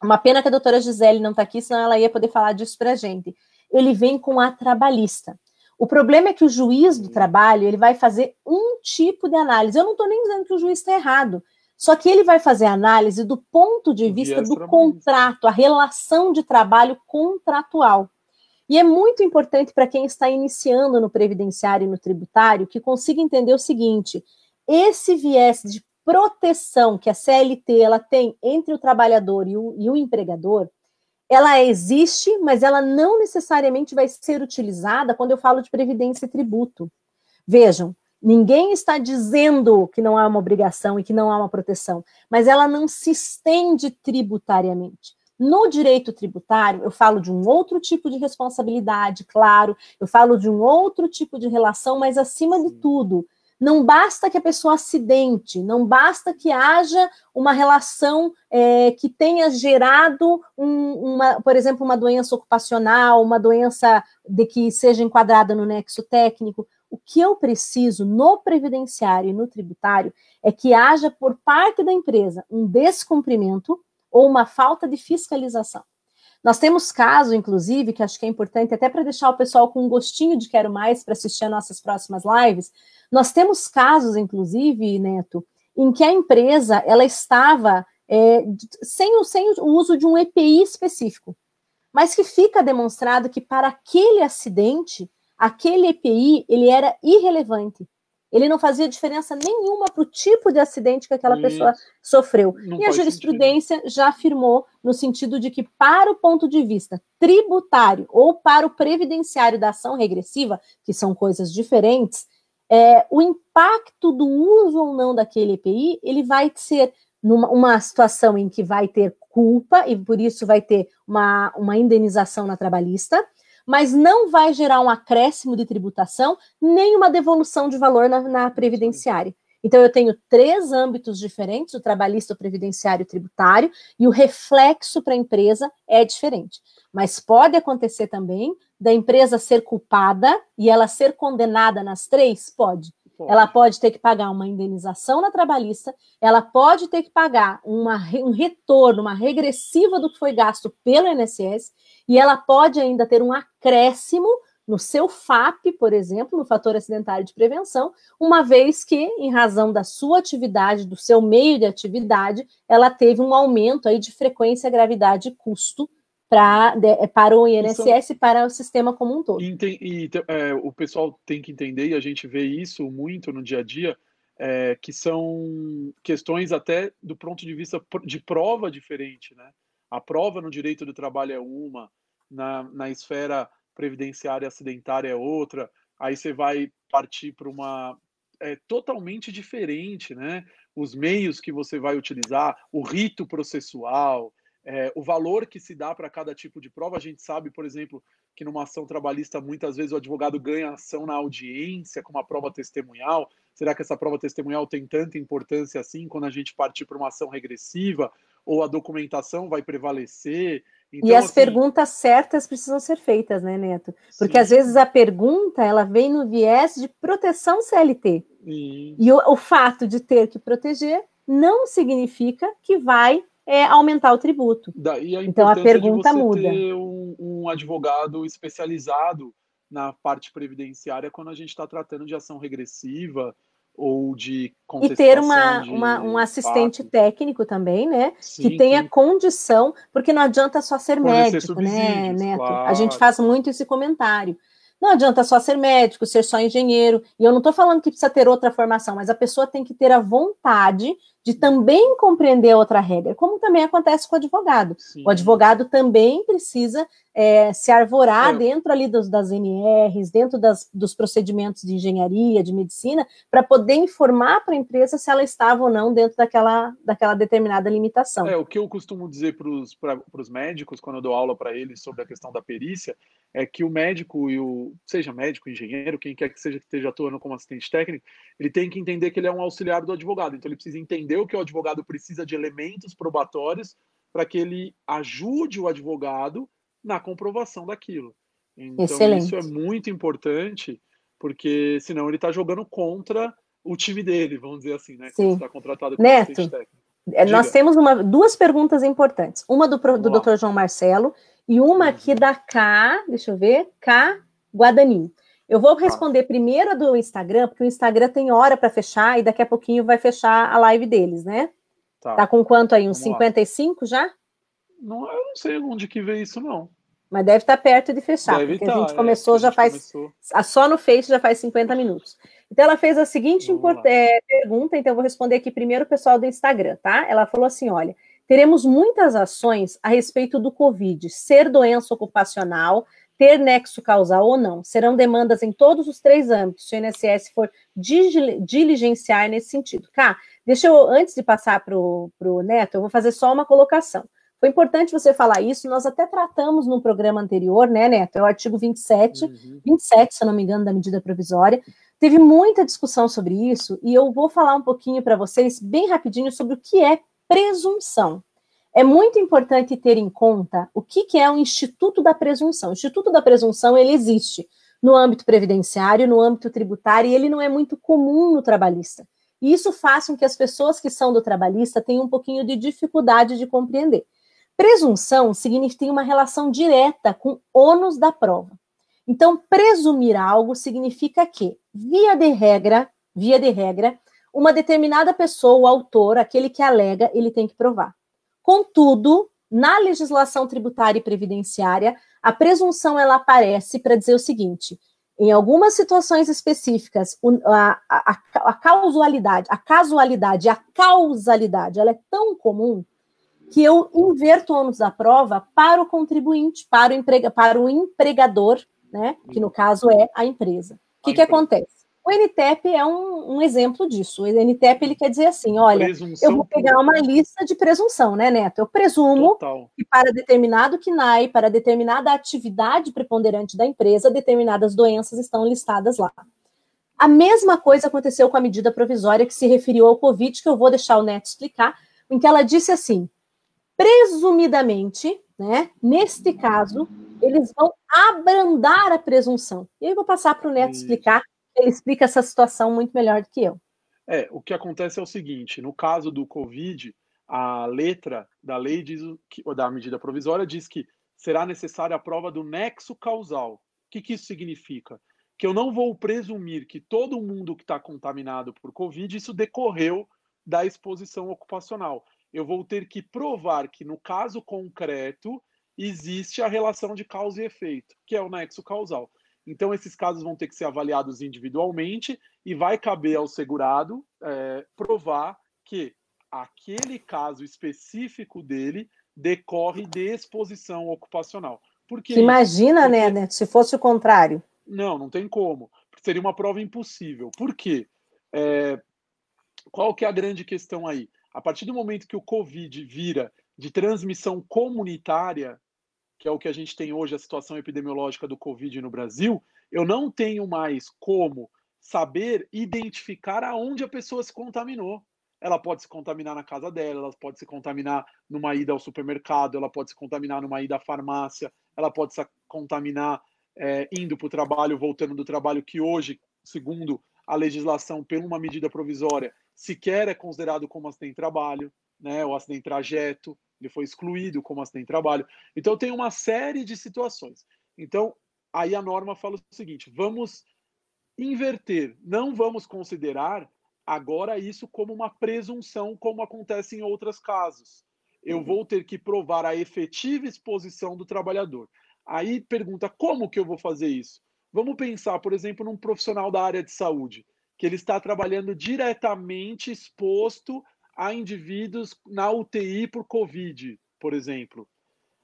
Uma pena que a doutora Gisele não está aqui, senão ela ia poder falar disso para a gente. Ele vem com a trabalhista. O problema é que o juiz do trabalho, ele vai fazer um tipo de análise. Eu não estou nem dizendo que o juiz está errado, só que ele vai fazer a análise do ponto de vista do contrato, a relação de trabalho contratual. E é muito importante para quem está iniciando no previdenciário e no tributário que consiga entender o seguinte, esse viés de proteção que a CLT ela tem entre o trabalhador e o empregador, ela existe, mas ela não necessariamente vai ser utilizada quando eu falo de previdência e tributo. Vejam, ninguém está dizendo que não há uma obrigação e que não há uma proteção, mas ela não se estende tributariamente. No direito tributário, eu falo de um outro tipo de responsabilidade, claro, eu falo de um outro tipo de relação, mas acima de tudo, não basta que a pessoa acidente, não basta que haja uma relação que tenha gerado, por exemplo, uma doença ocupacional, uma doença de que seja enquadrada no nexo técnico. O que eu preciso no previdenciário e no tributário é que haja por parte da empresa um descumprimento ou uma falta de fiscalização. Nós temos caso, inclusive, que acho que é importante até para deixar o pessoal com um gostinho de quero mais para assistir a nossas próximas lives, nós temos casos, inclusive, Neto, em que a empresa ela estava sem o uso de um EPI específico, mas que fica demonstrado que para aquele acidente, aquele EPI ele era irrelevante. Ele não fazia diferença nenhuma para o tipo de acidente que aquela pessoa sofreu. E a jurisprudência já afirmou no sentido de que, para o ponto de vista tributário ou para o previdenciário da ação regressiva, que são coisas diferentes, o impacto do uso ou não daquele EPI, ele vai ser numa situação em que vai ter culpa e por isso vai ter uma indenização na trabalhista, mas não vai gerar um acréscimo de tributação, nem uma devolução de valor na previdenciária. Então, eu tenho 3 âmbitos diferentes, o trabalhista, o previdenciário e o tributário, e o reflexo para a empresa é diferente. Mas pode acontecer também da empresa ser culpada e ela ser condenada nas 3? Pode. Ela pode ter que pagar uma indenização na trabalhista, ela pode ter que pagar um retorno, uma regressiva do que foi gasto pelo INSS, e ela pode ainda ter um acréscimo no seu FAP, por exemplo, no fator acidentário de prevenção, uma vez que, em razão da sua atividade, do seu meio de atividade, ela teve um aumento aí de frequência, gravidade e custo para o INSS e para o sistema como um todo. O pessoal tem que entender, e a gente vê isso muito no dia a dia, que são questões até do ponto de vista de prova diferente, né? A prova no direito do trabalho é uma, na esfera previdenciária acidentária é outra, aí você vai partir para uma totalmente diferente, né? Os meios que você vai utilizar, o rito processual, o valor que se dá para cada tipo de prova. A gente sabe, por exemplo, que numa ação trabalhista, muitas vezes o advogado ganha ação na audiência com uma prova testemunhal. Será que essa prova testemunhal tem tanta importância assim quando a gente partir para uma ação regressiva? Ou a documentação vai prevalecer? Então, e as perguntas certas precisam ser feitas, né, Neto? Porque às vezes a pergunta ela vem no viés de proteção CLT. E o fato de ter que proteger não significa que vai aumentar o tributo. Então a pergunta muda. Ter um advogado especializado na parte previdenciária quando a gente está tratando de ação regressiva ou de contestação. E ter um assistente técnico também, né? Sim, que tenha condição, porque não adianta só ser médico, né, Neto? Claro. A gente faz muito esse comentário. Não adianta só ser médico, ser só engenheiro. E eu não estou falando que precisa ter outra formação, mas a pessoa tem que ter a vontade de também compreender outra regra, como também acontece com o advogado. Sim. O advogado também precisa se arvorar dentro ali das NRs, dentro dos procedimentos de engenharia, de medicina, para poder informar para a empresa se ela estava ou não dentro daquela determinada limitação. O que eu costumo dizer para os médicos, quando eu dou aula para eles sobre a questão da perícia, é que o médico, seja médico, engenheiro, quem quer que seja que esteja atuando como assistente técnico, ele tem que entender que ele é um auxiliar do advogado. Então ele precisa entender o que o advogado precisa de elementos probatórios para que ele ajude o advogado na comprovação daquilo. Então, isso é Excelente. muito importante, porque senão ele está jogando contra o time dele, vamos dizer assim, né? Quando você Sim. está contratado como assistente Neto, técnico. nós Diga, temos duas perguntas importantes. Uma do vamos lá. Dr. João Marcelo e uma aqui da K, deixa eu ver, K Guadani. Eu vou responder primeiro a do Instagram, porque o Instagram tem hora para fechar e daqui a pouquinho vai fechar a live deles, né? Tá com quanto aí? Uns Vamos lá. 55 já? Não, eu não sei onde que veio isso, não. Mas deve estar perto de fechar, Deve porque a estar, gente começou, porque a já gente faz. começou. Só no Face já faz 50 minutos. Então, ela fez a seguinte Vamos lá. pergunta, então eu vou responder aqui primeiro o pessoal do Instagram, tá? Ela falou assim: olha, teremos muitas ações a respeito do Covid, ser doença ocupacional, ter nexo causal ou não. Serão demandas em todos os 3 âmbitos, se o INSS for diligenciar nesse sentido. Cá, deixa eu, antes de passar para o Neto, eu vou fazer só uma colocação. Foi importante você falar isso, nós até tratamos no programa anterior, né, Neto? É o artigo 27, 27, se eu não me engano, da medida provisória. Teve muita discussão sobre isso e eu vou falar um pouquinho para vocês, bem rapidinho, sobre o que é presunção. É muito importante ter em conta o que é o Instituto da Presunção. O Instituto da Presunção, ele existe no âmbito previdenciário, no âmbito tributário, e ele não é muito comum no trabalhista. E isso faz com que as pessoas que são do trabalhista tenham um pouquinho de dificuldade de compreender. Presunção significa tem uma relação direta com ônus da prova. Então, presumir algo significa que, via de regra, uma determinada pessoa, o autor, aquele que alega, ele tem que provar. Contudo, na legislação tributária e previdenciária, a presunção ela aparece para dizer o seguinte: em algumas situações específicas, a causalidade, ela é tão comum que eu inverto o ônus da prova para o contribuinte, para o empregador, né? Que no caso é a empresa. O que acontece? O NTEP é um exemplo disso. O NTEP ele quer dizer assim: olha, Presunção eu vou pegar uma lista de presunção, né, Neto? Eu presumo que para determinado KNAI, para determinada atividade preponderante da empresa, determinadas doenças estão listadas lá. A mesma coisa aconteceu com a medida provisória que se referiu ao Covid, que eu vou deixar o Neto explicar, em que ela disse assim: presumidamente, né, neste caso, eles vão abrandar a presunção. E aí eu vou passar para o Neto explicar, ele explica essa situação muito melhor do que eu. O que acontece é o seguinte, no caso do Covid, a letra da lei diz da medida provisória diz que será necessária a prova do nexo causal. O que isso significa? Que eu não vou presumir que todo mundo que está contaminado por Covid, isso decorreu da exposição ocupacional. Eu vou ter que provar que, no caso concreto, existe a relação de causa e efeito, que é o nexo causal. Então, esses casos vão ter que ser avaliados individualmente e vai caber ao segurado provar que aquele caso específico dele decorre de exposição ocupacional. Por que imagina, isso? Né, se fosse o contrário. Não tem como. Seria uma prova impossível. Por quê? Qual que é a grande questão aí? A partir do momento que o Covid vira de transmissão comunitária, que é o que a gente tem hoje, a situação epidemiológica do Covid no Brasil, eu não tenho mais como saber identificar aonde a pessoa se contaminou. Ela pode se contaminar na casa dela, ela pode se contaminar numa ida ao supermercado, ela pode se contaminar numa ida à farmácia, ela pode se contaminar indo para o trabalho, voltando do trabalho, que hoje, segundo a legislação, por uma medida provisória, sequer é considerado como acidente de trabalho, né? O acidente de trajeto, ele foi excluído como acidente de trabalho. Então, tem uma série de situações. Então, aí a norma fala o seguinte: vamos inverter, não vamos considerar agora isso como uma presunção, como acontece em outros casos. Eu vou ter que provar a efetiva exposição do trabalhador. Aí pergunta, como que eu vou fazer isso? Vamos pensar, por exemplo, num profissional da área de saúde, que ele está trabalhando diretamente exposto a indivíduos na UTI por Covid, por exemplo.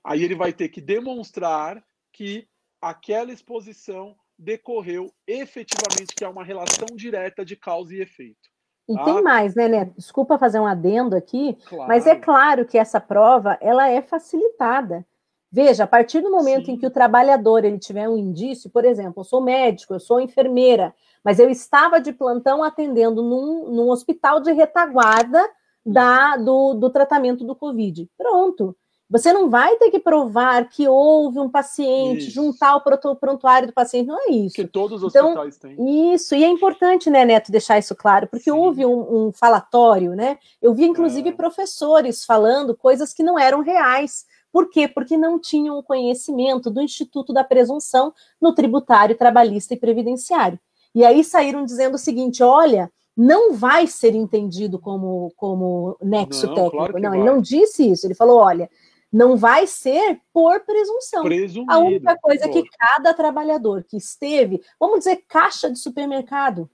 Aí ele vai ter que demonstrar que aquela exposição decorreu efetivamente, que é uma relação direta de causa e efeito. E tem mais, né, Neto? Desculpa fazer um adendo aqui, mas é claro que essa prova, ela é facilitada. Veja, a partir do momento em que o trabalhador ele tiver um indício, por exemplo, eu sou médico, eu sou enfermeira, mas eu estava de plantão atendendo num hospital de retaguarda do tratamento do Covid. Pronto. Você não vai ter que provar que houve um paciente, juntar o prontuário do paciente, não é isso. Que todos os hospitais têm. Isso, e é importante, né, Neto, deixar isso claro, porque houve um falatório, né? Eu vi, inclusive, professores falando coisas que não eram reais. Por quê? Porque não tinham o conhecimento do Instituto da Presunção no tributário, trabalhista e previdenciário. E aí saíram dizendo o seguinte, olha, não vai ser entendido como nexo técnico. Claro que não, vai. Ele não disse isso, ele falou, olha, não vai ser por presunção. Presumido, a única coisa é que cada trabalhador que esteve, vamos dizer, caixa de supermercado,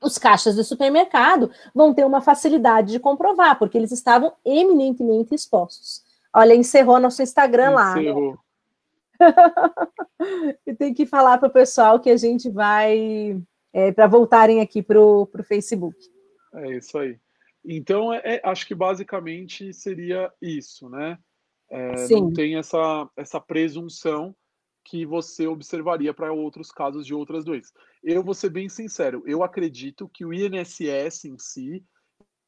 os caixas de supermercado vão ter uma facilidade de comprovar, porque eles estavam eminentemente expostos. Olha, encerrou nosso Instagram lá. Encerrou. E tem que falar para o pessoal que a gente vai, para voltarem aqui para o Facebook. É isso aí. Então, acho que basicamente seria isso, né? Não tem essa presunção que você observaria para outros casos de outras doenças. Eu vou ser bem sincero, eu acredito que o INSS em si,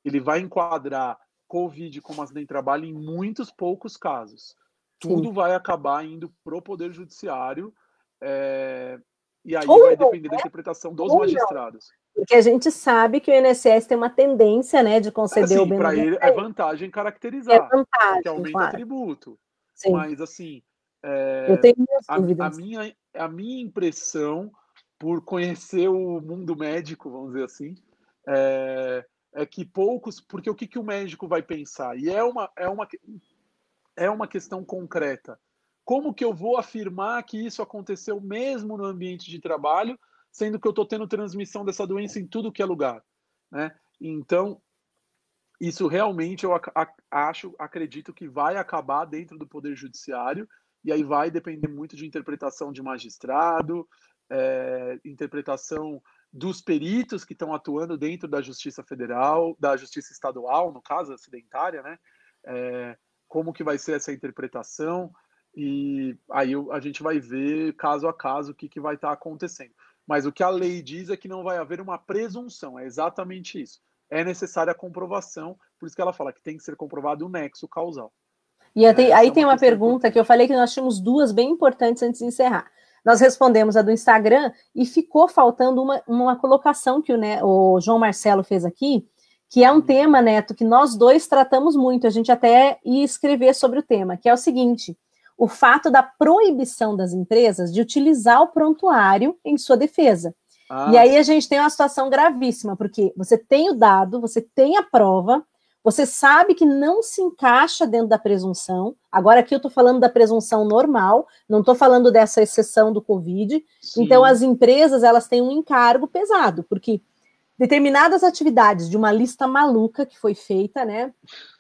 ele vai enquadrar Covid como acidente de trabalho em muitos poucos casos. Tudo vai acabar indo para o Poder Judiciário, e aí vai depender da interpretação dos magistrados. Porque a gente sabe que o INSS tem uma tendência, né, de conceder o benefício. Para ele é vantagem caracterizar, é vantagem, porque aumenta tributo. Sim. Mas, assim, eu tenho minhas dúvidas. A minha impressão, por conhecer o mundo médico, vamos dizer assim, é que poucos... Porque o que o médico vai pensar? E é uma questão concreta. Como que eu vou afirmar que isso aconteceu mesmo no ambiente de trabalho, sendo que eu estou tendo transmissão dessa doença em tudo que é lugar, né? Então, isso realmente eu acredito que vai acabar dentro do Poder Judiciário, e aí vai depender muito de interpretação de magistrado, interpretação dos peritos que estão atuando dentro da Justiça Federal, da Justiça Estadual, no caso, acidentária, né? Como que vai ser essa interpretação, e aí a gente vai ver caso a caso o que vai estar acontecendo. Mas o que a lei diz é que não vai haver uma presunção, é exatamente isso. É necessária a comprovação, por isso que ela fala que tem que ser comprovado o nexo causal. E aí tem uma pergunta que eu falei que nós tínhamos duas bem importantes antes de encerrar. Nós respondemos a do Instagram e ficou faltando uma colocação que o João Marcelo fez aqui, que é um tema, Neto, que nós dois tratamos muito, a gente até ia escrever sobre o tema, que é o seguinte: o fato da proibição das empresas de utilizar o prontuário em sua defesa. E aí a gente tem uma situação gravíssima, porque você tem o dado, você tem a prova, você sabe que não se encaixa dentro da presunção. Agora aqui eu estou falando da presunção normal, não estou falando dessa exceção do Covid. Sim. Então as empresas, elas têm um encargo pesado, porque determinadas atividades de uma lista maluca que foi feita, né,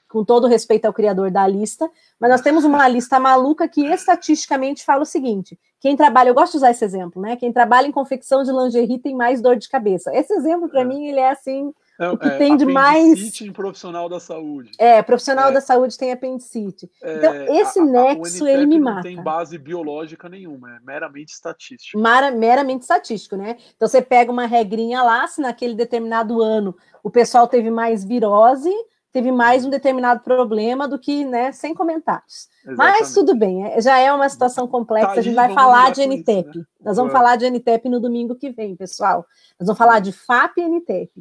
com todo respeito ao criador da lista, mas nós temos uma lista maluca que estatisticamente fala o seguinte: quem trabalha, eu gosto de usar esse exemplo, né, quem trabalha em confecção de lingerie tem mais dor de cabeça. Esse exemplo, para mim, ele é assim, o que tem de mais... Apendicite em profissional da saúde. Profissional da saúde tem apendicite. Então, esse nexo, ele me mata. Não tem base biológica nenhuma, é meramente estatístico. Meramente estatístico, né? Então, você pega uma regrinha lá, se naquele determinado ano o pessoal teve mais virose, teve mais um determinado problema do que, né, sem comentários. Exatamente. Mas tudo bem, já é uma situação complexa, a gente vai falar de NTEP. Isso, né? Nós vamos falar de NTEP no domingo que vem, pessoal. Nós vamos falar de FAP e NTEP.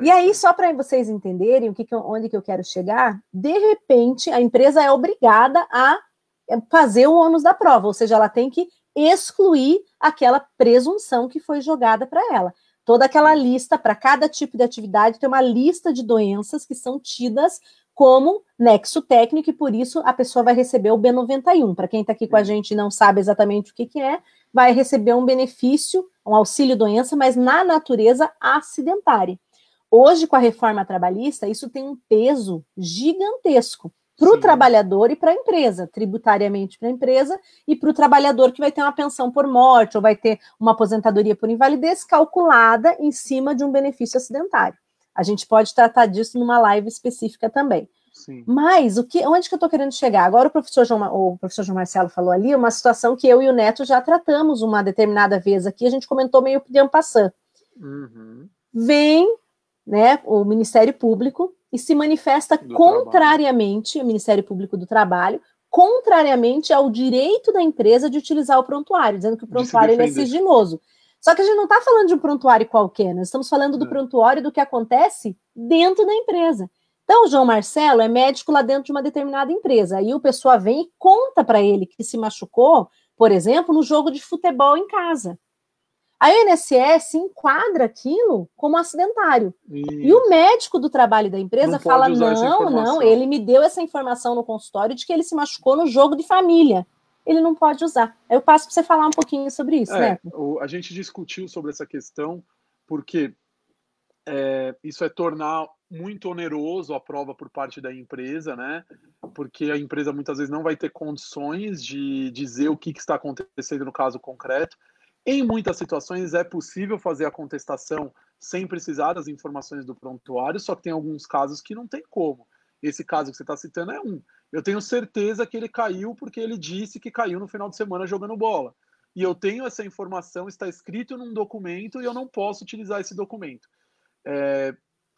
E aí, só para vocês entenderem onde que eu quero chegar, de repente, a empresa é obrigada a fazer o ônus da prova, ou seja, ela tem que excluir aquela presunção que foi jogada para ela. Toda aquela lista, para cada tipo de atividade, tem uma lista de doenças que são tidas como nexo técnico, e por isso a pessoa vai receber o B91. Para quem está aqui com a gente e não sabe exatamente o que é, vai receber um benefício, um auxílio-doença, mas na natureza acidentária. Hoje, com a reforma trabalhista, isso tem um peso gigantesco para o trabalhador e para a empresa, tributariamente para a empresa, e para o trabalhador que vai ter uma pensão por morte ou vai ter uma aposentadoria por invalidez calculada em cima de um benefício acidentário. A gente pode tratar disso numa live específica também. Sim. Mas onde que eu estou querendo chegar? Agora o professor João Marcelo falou ali uma situação que eu e o Neto já tratamos uma determinada vez aqui, a gente comentou meio de en passant. Vem, né, o Ministério Público e se manifesta contrariamente, o Ministério Público do Trabalho, contrariamente ao direito da empresa de utilizar o prontuário, dizendo que o prontuário ele é sigiloso. Só que a gente não está falando de um prontuário qualquer, nós estamos falando do prontuário do que acontece dentro da empresa. Então, o João Marcelo é médico lá dentro de uma determinada empresa. Aí o pessoal vem e conta para ele que se machucou, por exemplo, no jogo de futebol em casa. Aí o INSS enquadra aquilo como acidentário. Isso. E o médico do trabalho da empresa fala, não, ele me deu essa informação no consultório de que ele se machucou no jogo de família. Ele não pode usar. Aí eu passo para você falar um pouquinho sobre isso, né? A gente discutiu sobre essa questão porque isso é tornar muito oneroso a prova por parte da empresa, né? Porque a empresa muitas vezes não vai ter condições de dizer o que está acontecendo no caso concreto. Em muitas situações é possível fazer a contestação sem precisar das informações do prontuário, só que tem alguns casos que não tem como. Esse caso que você está citando é um. Eu tenho certeza que ele caiu porque ele disse que caiu no final de semana jogando bola. E eu tenho essa informação, está escrito num documento e eu não posso utilizar esse documento.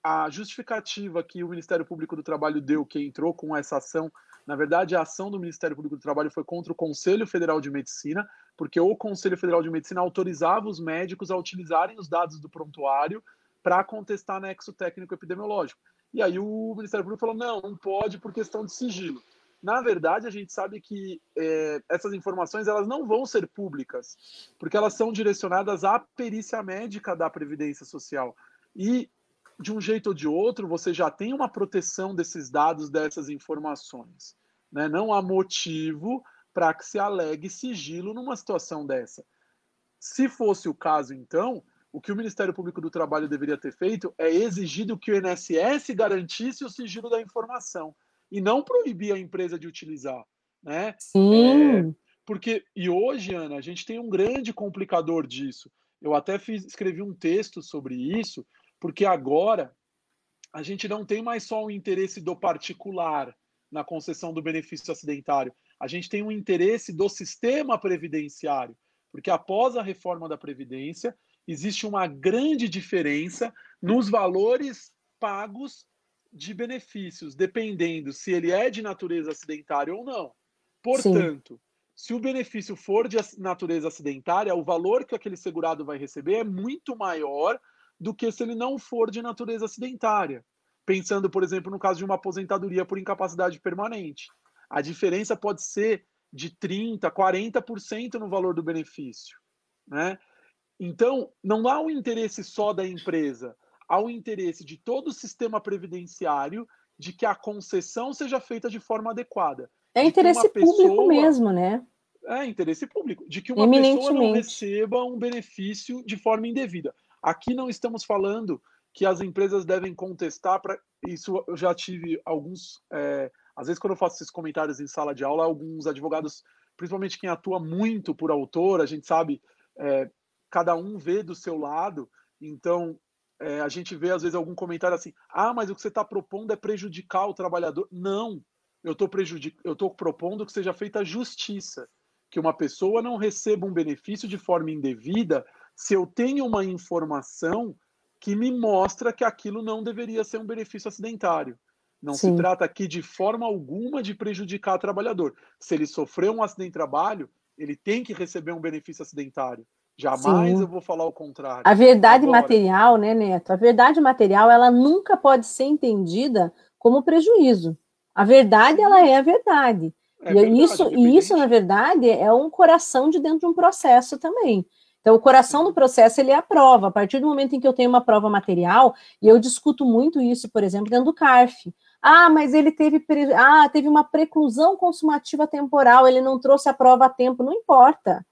A justificativa que o Ministério Público do Trabalho deu, que entrou com essa ação, na verdade, a ação do Ministério Público do Trabalho foi contra o Conselho Federal de Medicina, porque o Conselho Federal de Medicina autorizava os médicos a utilizarem os dados do prontuário para contestar nexo técnico epidemiológico. E aí o Ministério Público falou, não pode por questão de sigilo. Na verdade, a gente sabe que essas informações elas não vão ser públicas, porque elas são direcionadas à perícia médica da Previdência Social. E, de um jeito ou de outro, você já tem uma proteção desses dados, dessas informações, né? Não há motivo para que se alegue sigilo numa situação dessa. Se fosse o caso, então, o que o Ministério Público do Trabalho deveria ter feito é exigido que o INSS garantisse o sigilo da informação e não proibir a empresa de utilizar, né? Sim. E hoje, Ana, a gente tem um grande complicador disso. Eu até escrevi um texto sobre isso, porque agora a gente não tem mais só o interesse do particular na concessão do benefício acidentário. A gente tem um interesse do sistema previdenciário, porque após a reforma da Previdência, existe uma grande diferença nos valores pagos de benefícios, dependendo se ele é de natureza acidentária ou não. Portanto, se o benefício for de natureza acidentária, o valor que aquele segurado vai receber é muito maior do que se ele não for de natureza acidentária. Pensando, por exemplo, no caso de uma aposentadoria por incapacidade permanente. A diferença pode ser de 30%, 40% no valor do benefício, né? Então, não há um interesse só da empresa, há um interesse de todo o sistema previdenciário de que a concessão seja feita de forma adequada. É interesse público mesmo, né? É interesse público, de que uma pessoa não receba um benefício de forma indevida. Aqui não estamos falando que as empresas devem contestar, isso eu já tive alguns... Às vezes, quando eu faço esses comentários em sala de aula, alguns advogados, principalmente quem atua muito por autor, a gente sabe, cada um vê do seu lado, então a gente vê, às vezes, algum comentário assim, mas o que você está propondo é prejudicar o trabalhador. Não, eu estou propondo que seja feita justiça, que uma pessoa não receba um benefício de forma indevida se eu tenho uma informação que me mostra que aquilo não deveria ser um benefício acidentário. Não se trata aqui de forma alguma de prejudicar o trabalhador. Se ele sofreu um acidente de trabalho, ele tem que receber um benefício acidentário. Jamais eu vou falar o contrário. A verdade material, né, Neto? A verdade material, ela nunca pode ser entendida como prejuízo. A verdade, ela é a verdade. Isso, na verdade, é um coração de dentro de um processo também. Então, o coração do processo, ele é a prova. A partir do momento em que eu tenho uma prova material, e eu discuto muito isso, por exemplo, dentro do CARF. Mas ele teve uma preclusão consumativa temporal, ele não trouxe a prova a tempo. Não importa.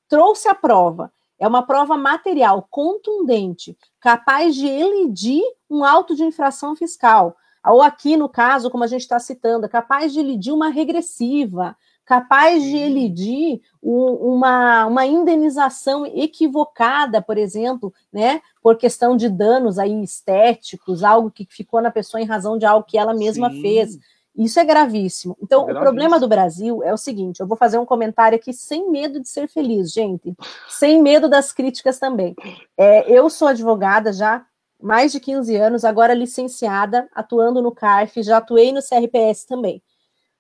Trouxe a prova. É uma prova material, contundente, capaz de elidir um auto de infração fiscal. Ou aqui, no caso, como a gente está citando, capaz de elidir uma regressiva, capaz de elidir uma indenização equivocada, por exemplo, né, por questão de danos aí estéticos, algo que ficou na pessoa em razão de algo que ela mesma fez. Isso é gravíssimo. Então, o problema do Brasil é o seguinte, eu vou fazer um comentário aqui sem medo de ser feliz, gente, sem medo das críticas também. Eu sou advogada já mais de 15 anos, agora licenciada, atuando no CARF, já atuei no CRPS também.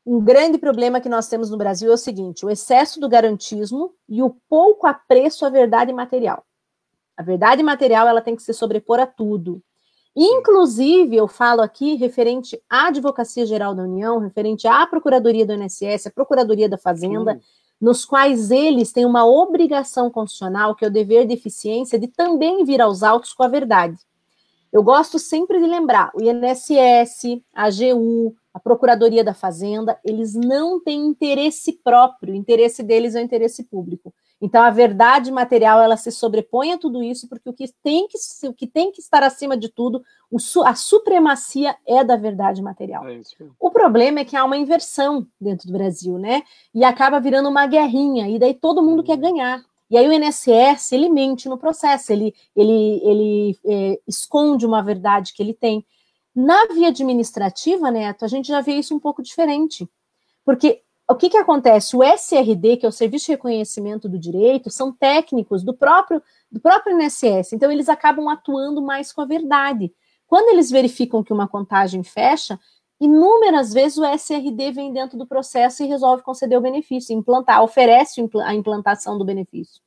Um grande problema que nós temos no Brasil é o seguinte: o excesso do garantismo e o pouco apreço à verdade material. A verdade material ela tem que se sobrepor a tudo. Inclusive, eu falo aqui referente à Advocacia Geral da União, referente à Procuradoria do INSS, à Procuradoria da Fazenda, nos quais eles têm uma obrigação constitucional, que é o dever de eficiência, de também vir aos autos com a verdade. Eu gosto sempre de lembrar, o INSS, a AGU, a Procuradoria da Fazenda, eles não têm interesse próprio, o interesse deles é o interesse público. Então, a verdade material, ela se sobrepõe a tudo isso, porque o que tem que estar acima de tudo, a supremacia é da verdade material. É isso. O problema é que há uma inversão dentro do Brasil, né? E acaba virando uma guerrinha, e daí todo mundo quer ganhar. E aí o INSS, ele mente no processo, ele esconde uma verdade que ele tem. Na via administrativa, Neto, a gente já vê isso um pouco diferente. Porque o que acontece? O SRD, que é o Serviço de Reconhecimento do Direito, são técnicos do próprio INSS, então eles acabam atuando mais com a verdade. Quando eles verificam que uma contagem fecha, inúmeras vezes o SRD vem dentro do processo e resolve conceder o benefício, oferece a implantação do benefício.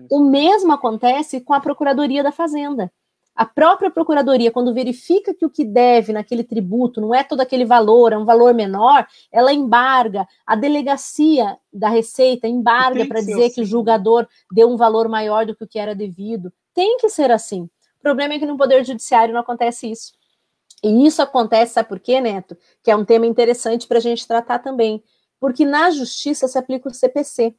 O mesmo acontece com a Procuradoria da Fazenda. A própria Procuradoria, quando verifica que o que deve naquele tributo não é todo aquele valor, é um valor menor, ela embarga, a delegacia da Receita embarga para dizer assim, que o julgador deu um valor maior do que o que era devido. Tem que ser assim. O problema é que no Poder Judiciário não acontece isso. E isso acontece, sabe por quê, Neto? Que é um tema interessante para a gente tratar também. Porque na Justiça se aplica o CPC.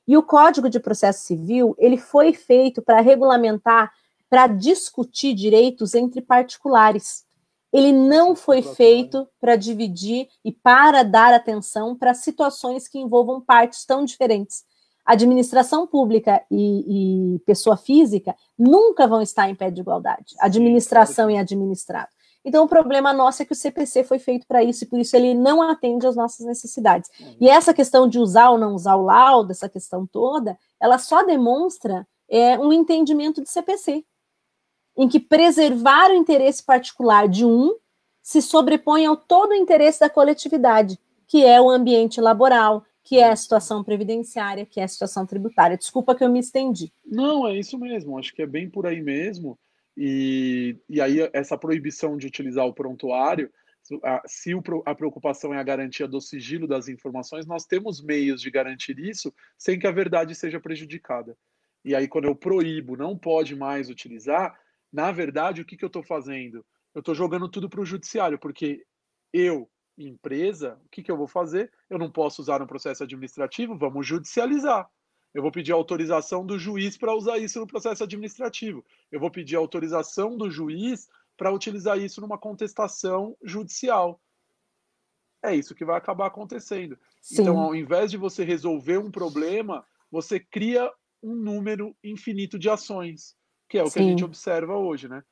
E o Código de Processo Civil, ele foi feito para regulamentar, para discutir direitos entre particulares. Ele não foi feito para dividir e para dar atenção para situações que envolvam partes tão diferentes. Administração pública e pessoa física nunca vão estar em pé de igualdade. Administração e administrado. Então, o problema nosso é que o CPC foi feito para isso, e por isso ele não atende às nossas necessidades. E essa questão de usar ou não usar o laudo, essa questão toda, ela só demonstra um entendimento de CPC, em que preservar o interesse particular de um se sobrepõe ao todo o interesse da coletividade, que é o ambiente laboral, que é a situação previdenciária, que é a situação tributária. Desculpa que eu me estendi. Não, é isso mesmo, acho que é bem por aí mesmo. E aí essa proibição de utilizar o prontuário, se a preocupação é a garantia do sigilo das informações, nós temos meios de garantir isso sem que a verdade seja prejudicada. E aí quando eu proíbo, não pode mais utilizar, na verdade, o que eu estou fazendo? Eu estou jogando tudo para o judiciário, porque eu, empresa, o que eu vou fazer? Eu não posso usar no processo administrativo, vamos judicializar. Eu vou pedir autorização do juiz para usar isso no processo administrativo. Eu vou pedir autorização do juiz para utilizar isso numa contestação judicial. É isso que vai acabar acontecendo. Sim. Então, ao invés de você resolver um problema, você cria um número infinito de ações, que é o que a gente observa hoje, né?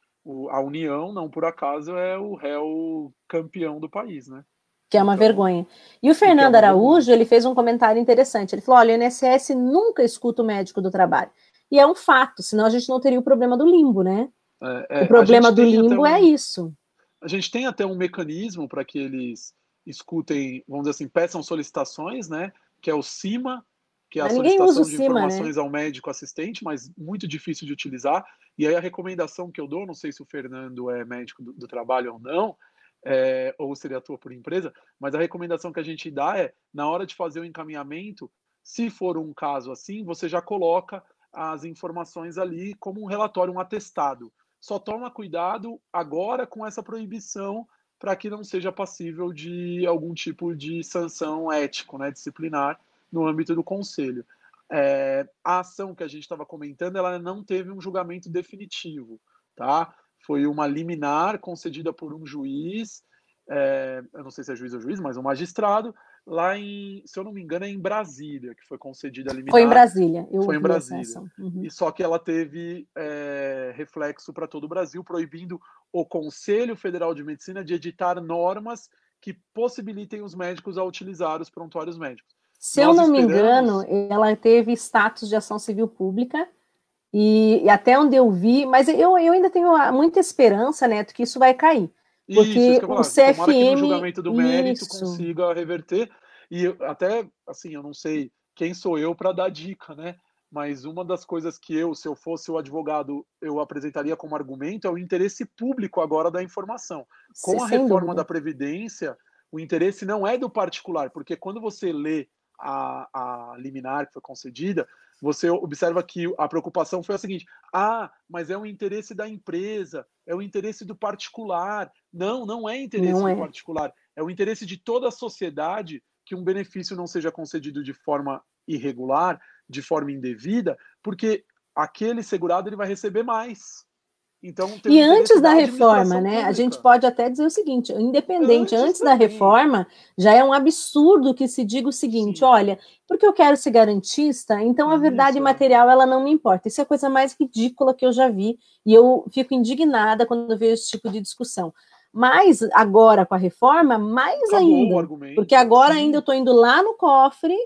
A União, não por acaso, é o réu campeão do país, né? Que é uma vergonha. E o Fernando Araújo, ele fez um comentário interessante. Ele falou, olha, o INSS nunca escuta o médico do trabalho. E é um fato, senão a gente não teria o problema do limbo, né? O problema do limbo é isso. A gente tem até um mecanismo para que eles escutem, vamos dizer assim, peçam solicitações, né? Que é o CIMA, que é a solicitação de informações ao médico assistente, mas muito difícil de utilizar. E aí a recomendação que eu dou, não sei se o Fernando é médico do trabalho ou não, ou se ele atua por empresa, mas a recomendação que a gente dá é, na hora de fazer o encaminhamento, se for um caso assim, você já coloca as informações ali como um relatório, um atestado. Só toma cuidado agora com essa proibição para que não seja passível de algum tipo de sanção ético, né, disciplinar, no âmbito do conselho. A ação que a gente estava comentando, ela não teve um julgamento definitivo, tá? Foi uma liminar concedida por um juiz, eu não sei se é juiz ou juiz, mas um magistrado, lá se eu não me engano, é em Brasília, que foi concedida a liminar. Foi em Brasília, foi em Brasília. E só que ela teve reflexo para todo o Brasil, proibindo o Conselho Federal de Medicina de editar normas que possibilitem os médicos a utilizar os prontuários médicos. Se eu não me engano, ela teve status de ação civil pública, e até onde eu vi, mas eu ainda tenho muita esperança, Neto, que isso vai cair. Porque isso que eu o CFM... Tomara que no julgamento do mérito consiga reverter. E até, assim, eu não sei quem sou eu para dar dica, né? Mas uma das coisas que se eu fosse o advogado, eu apresentaria como argumento é o interesse público agora da informação. Com a Sem reforma da dúvida. Previdência, o interesse não é do particular, porque quando você lê a liminar que foi concedida, você observa que a preocupação foi a seguinte: mas é o interesse da empresa, é o interesse do particular. Não, não é interesse Não do é. particular, é o interesse de toda a sociedade que um benefício não seja concedido de forma irregular, de forma indevida, porque aquele segurado ele vai receber mais. Então, tem o E interesse antes da da reforma, administração né, a gente pública. pode até dizer o seguinte, independente, Antes antes da também. reforma, já é um absurdo que se diga o seguinte, Sim. olha, porque eu quero ser garantista, então a verdade Isso, material, ela não me importa. Isso é a coisa mais ridícula que eu já vi, e eu fico indignada quando eu vejo esse tipo de discussão. Mas agora, com a reforma, mais acabou o ainda, porque argumento. agora ainda eu Sim. estou indo lá no cofre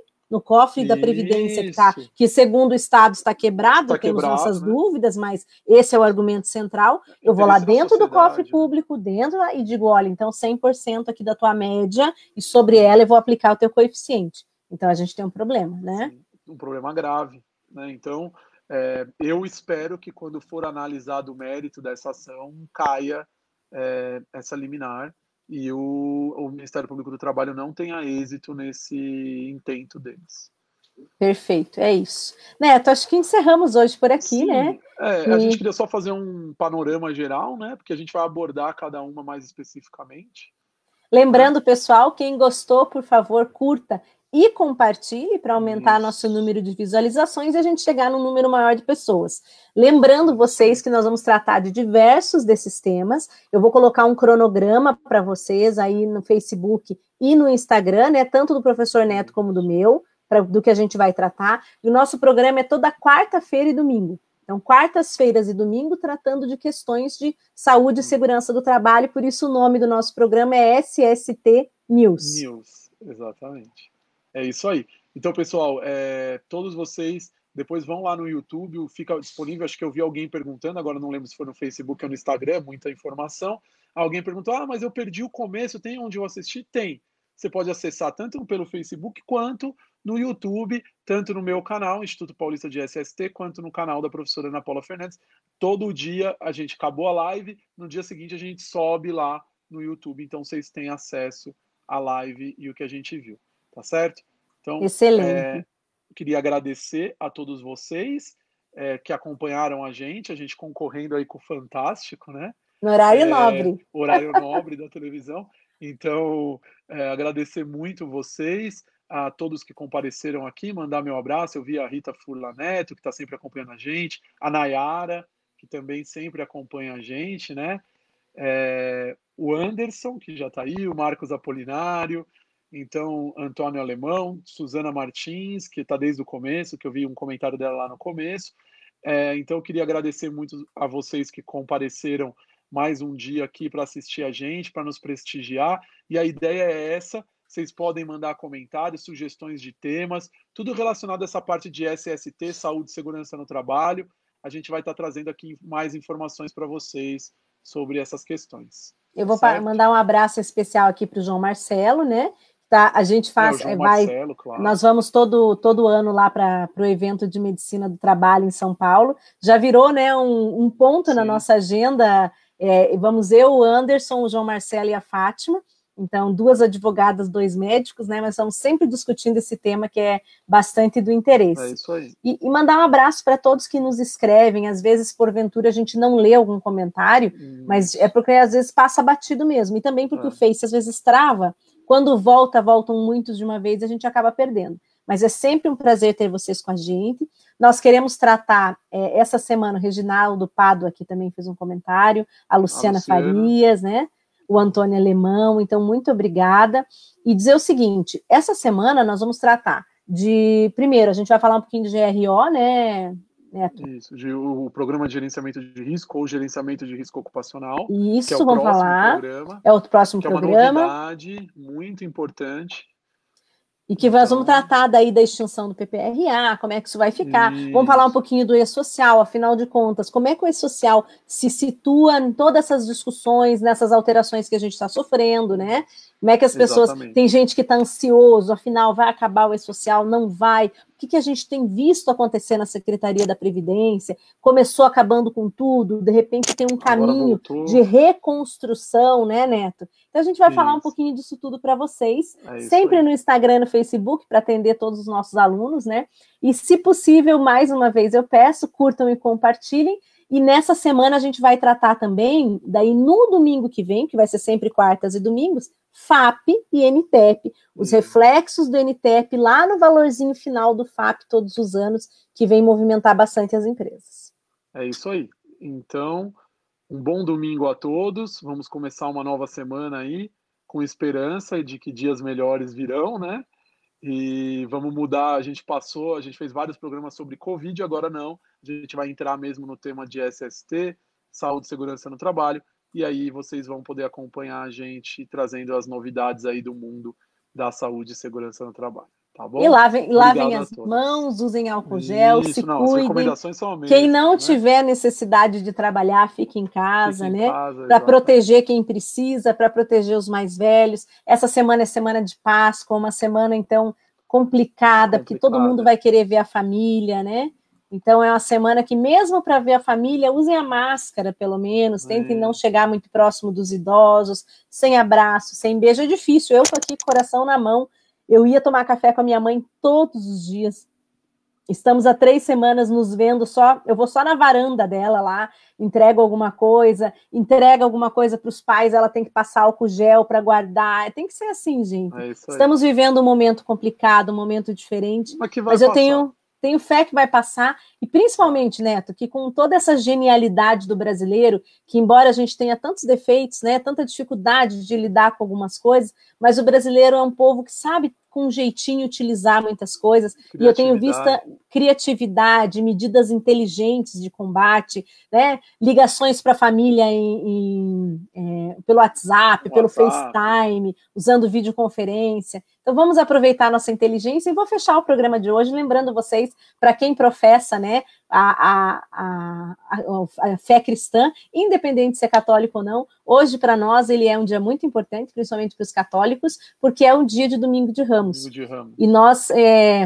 da Previdência, Isso. que segundo o Estado está quebrado, Está temos nossas quebrado, né? dúvidas, mas esse é o argumento central. Eu vou lá Interesse da dentro do cofre sociedade, né? público, e digo, olha, então 100% aqui da tua média, e sobre ela eu vou aplicar o teu coeficiente. Então a gente tem um problema, né? Sim, um problema grave, né? Então, eu espero que quando for analisado o mérito dessa ação, caia essa liminar e o Ministério Público do Trabalho não tenha êxito nesse intento deles. Perfeito, é isso. Neto, acho que encerramos hoje por aqui, né? Sim, a gente queria só fazer um panorama geral, né? Porque a gente vai abordar cada uma mais especificamente. Lembrando, pessoal, quem gostou, por favor, curta e compartilhe para aumentar nosso número de visualizações e a gente chegar num número maior de pessoas. Lembrando vocês que nós vamos tratar de diversos desses temas. Eu vou colocar um cronograma para vocês aí no Facebook e no Instagram, né? Tanto do professor Neto como do meu, do que a gente vai tratar. E o nosso programa é toda quarta-feira e domingo. Então, quartas-feiras e domingo, tratando de questões de saúde e segurança do trabalho, por isso o nome do nosso programa é SST News. News, exatamente. É isso aí. Então, pessoal, todos vocês depois vão lá no YouTube, fica disponível, acho que eu vi alguém perguntando, agora não lembro se foi no Facebook ou no Instagram, muita informação. Alguém perguntou, mas eu perdi o começo, tem onde eu assistir? Tem. Você pode acessar tanto pelo Facebook quanto no YouTube, tanto no meu canal, Instituto Paulista de SST, quanto no canal da professora Ana Paula Fernandes. Todo dia a gente acabou a live, no dia seguinte a gente sobe lá no YouTube, então vocês têm acesso à live e o que a gente viu, tá certo? Então, excelente. Queria agradecer a todos vocês que acompanharam a gente concorrendo aí com o Fantástico, né? No horário nobre. Horário nobre da televisão. Então, agradecer muito vocês, a todos que compareceram aqui, mandar meu abraço. Eu vi a Rita Furla Neto, que está sempre acompanhando a gente, a Nayara, que também sempre acompanha a gente, né? O Anderson, que já está aí, o Marcos Apolinário, então Antônio Alemão, Suzana Martins, que está desde o começo, que eu vi um comentário dela lá no começo. Então, eu queria agradecer muito a vocês que compareceram mais um dia aqui para assistir a gente, para nos prestigiar. E a ideia é essa. Vocês podem mandar comentários, sugestões de temas, tudo relacionado a essa parte de SST, saúde e segurança no trabalho. A gente vai estar trazendo aqui mais informações para vocês sobre essas questões. Eu vou mandar um abraço especial aqui para o João Marcelo, né? Tá, a gente faz, Marcelo, claro. Nós vamos todo ano lá para o evento de medicina do trabalho em São Paulo. Já virou, né, um ponto na nossa agenda. Vamos eu, o Anderson, o João Marcelo e a Fátima. Então, 2 advogadas, 2 médicos, né? Mas estamos sempre discutindo esse tema que é bastante do interesse. É isso aí. E mandar um abraço para todos que nos escrevem. Às vezes, porventura, a gente não lê algum comentário, mas é porque às vezes passa batido mesmo. E também porque o Face às vezes trava. Quando voltam muitos de uma vez, a gente acaba perdendo. Mas é sempre um prazer ter vocês com a gente. Nós queremos tratar, essa semana, o Reginaldo Pado aqui também fez um comentário, a Luciana Farias, né? O Antônio Alemão, então muito obrigada. E dizer o seguinte, essa semana nós vamos tratar primeiro, a gente vai falar um pouquinho de GRO, né, Neto? Isso, o Programa de Gerenciamento de Risco ou Gerenciamento de Risco Ocupacional. Isso, que é o vamos próximo falar. Programa, é o próximo que programa. É uma novidade muito importante. E que nós vamos tratar daí da extinção do PPRA, como é que isso vai ficar. Isso. Vamos falar um pouquinho do E-Social, afinal de contas, como é que o E-Social se situa em todas essas discussões, nessas alterações que a gente está sofrendo, né? Como é que as pessoas... Exatamente. Tem gente que está ansioso, afinal, vai acabar o E-Social? Não vai. O que a gente tem visto acontecer na Secretaria da Previdência? Começou acabando com tudo, de repente tem um caminho de reconstrução, né, Neto? Então a gente vai falar um pouquinho disso tudo para vocês, sempre no Instagram e no Facebook, para atender todos os nossos alunos, né? E se possível, mais uma vez eu peço, curtam e compartilhem. E nessa semana a gente vai tratar também, daí no domingo que vem, que vai ser sempre quartas e domingos, FAP e NTEP, os reflexos do NTEP lá no valorzinho final do FAP todos os anos, que vem movimentar bastante as empresas. É isso aí. Então, um bom domingo a todos. Vamos começar uma nova semana aí, com esperança de que dias melhores virão, né? E vamos mudar. A gente fez vários programas sobre Covid, agora não. A gente vai entrar mesmo no tema de SST, saúde e segurança no trabalho, e aí vocês vão poder acompanhar a gente trazendo as novidades aí do mundo da saúde e segurança no trabalho. Tá bom? E lavem as mãos, usem álcool gel, se cuidem. As recomendações são as mesmas, quem não tiver necessidade de trabalhar, fique em casa, né? Para proteger quem precisa, para proteger os mais velhos. Essa semana é semana de Páscoa, uma semana, então, complicada, porque todo mundo vai querer ver a família, né? Então, é uma semana que, mesmo para ver a família, usem a máscara, pelo menos, tentem não chegar muito próximo dos idosos, sem abraço, sem beijo. É difícil, eu tô aqui, coração na mão. Eu ia tomar café com a minha mãe todos os dias. Estamos há 3 semanas nos vendo só. Eu vou só na varanda dela lá, entrego alguma coisa, entrega alguma coisa para os pais, ela tem que passar álcool gel para guardar. Tem que ser assim, gente. Estamos vivendo um momento complicado, um momento diferente. Mas eu tenho fé que vai passar, e principalmente, Neto, que com toda essa genialidade do brasileiro, que embora a gente tenha tantos defeitos, né, tanta dificuldade de lidar com algumas coisas, mas o brasileiro é um povo que sabe com um jeitinho utilizar muitas coisas, e eu tenho visto criatividade, medidas inteligentes de combate, né, ligações para a família pelo WhatsApp, pelo FaceTime, usando videoconferência. Então vamos aproveitar nossa inteligência, e vou fechar o programa de hoje lembrando vocês, para quem professa, né, a fé cristã, independente de ser católico ou não, hoje para nós ele é um dia muito importante, principalmente para os católicos, porque é um dia de Domingo de Ramos. E nós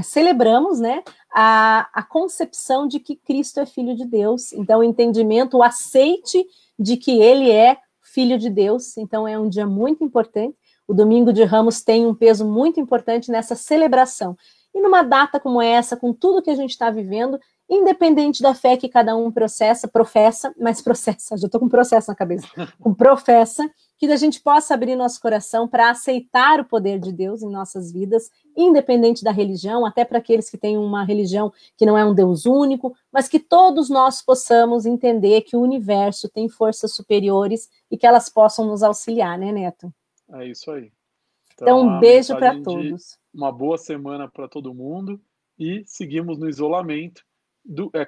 celebramos, né, a concepção de que Cristo é Filho de Deus, então o entendimento, o aceite de que ele é Filho de Deus, então é um dia muito importante. O Domingo de Ramos tem um peso muito importante nessa celebração. E numa data como essa, com tudo que a gente está vivendo, independente da fé que cada um professa, já estou com processo na cabeça, professa, que a gente possa abrir nosso coração para aceitar o poder de Deus em nossas vidas, independente da religião, até para aqueles que têm uma religião que não é um Deus único, mas que todos nós possamos entender que o universo tem forças superiores e que elas possam nos auxiliar, né, Neto? É isso aí. Então um beijo para todos. Uma boa semana para todo mundo, e seguimos no isolamento.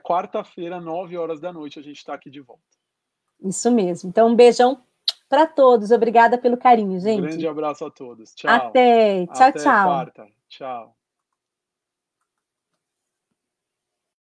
Quarta-feira, 9 horas da noite, a gente está aqui de volta. Isso mesmo. Então, um beijão para todos. Obrigada pelo carinho, gente. Um grande abraço a todos. Tchau. Até. Tchau, Até tchau. quarta. Tchau.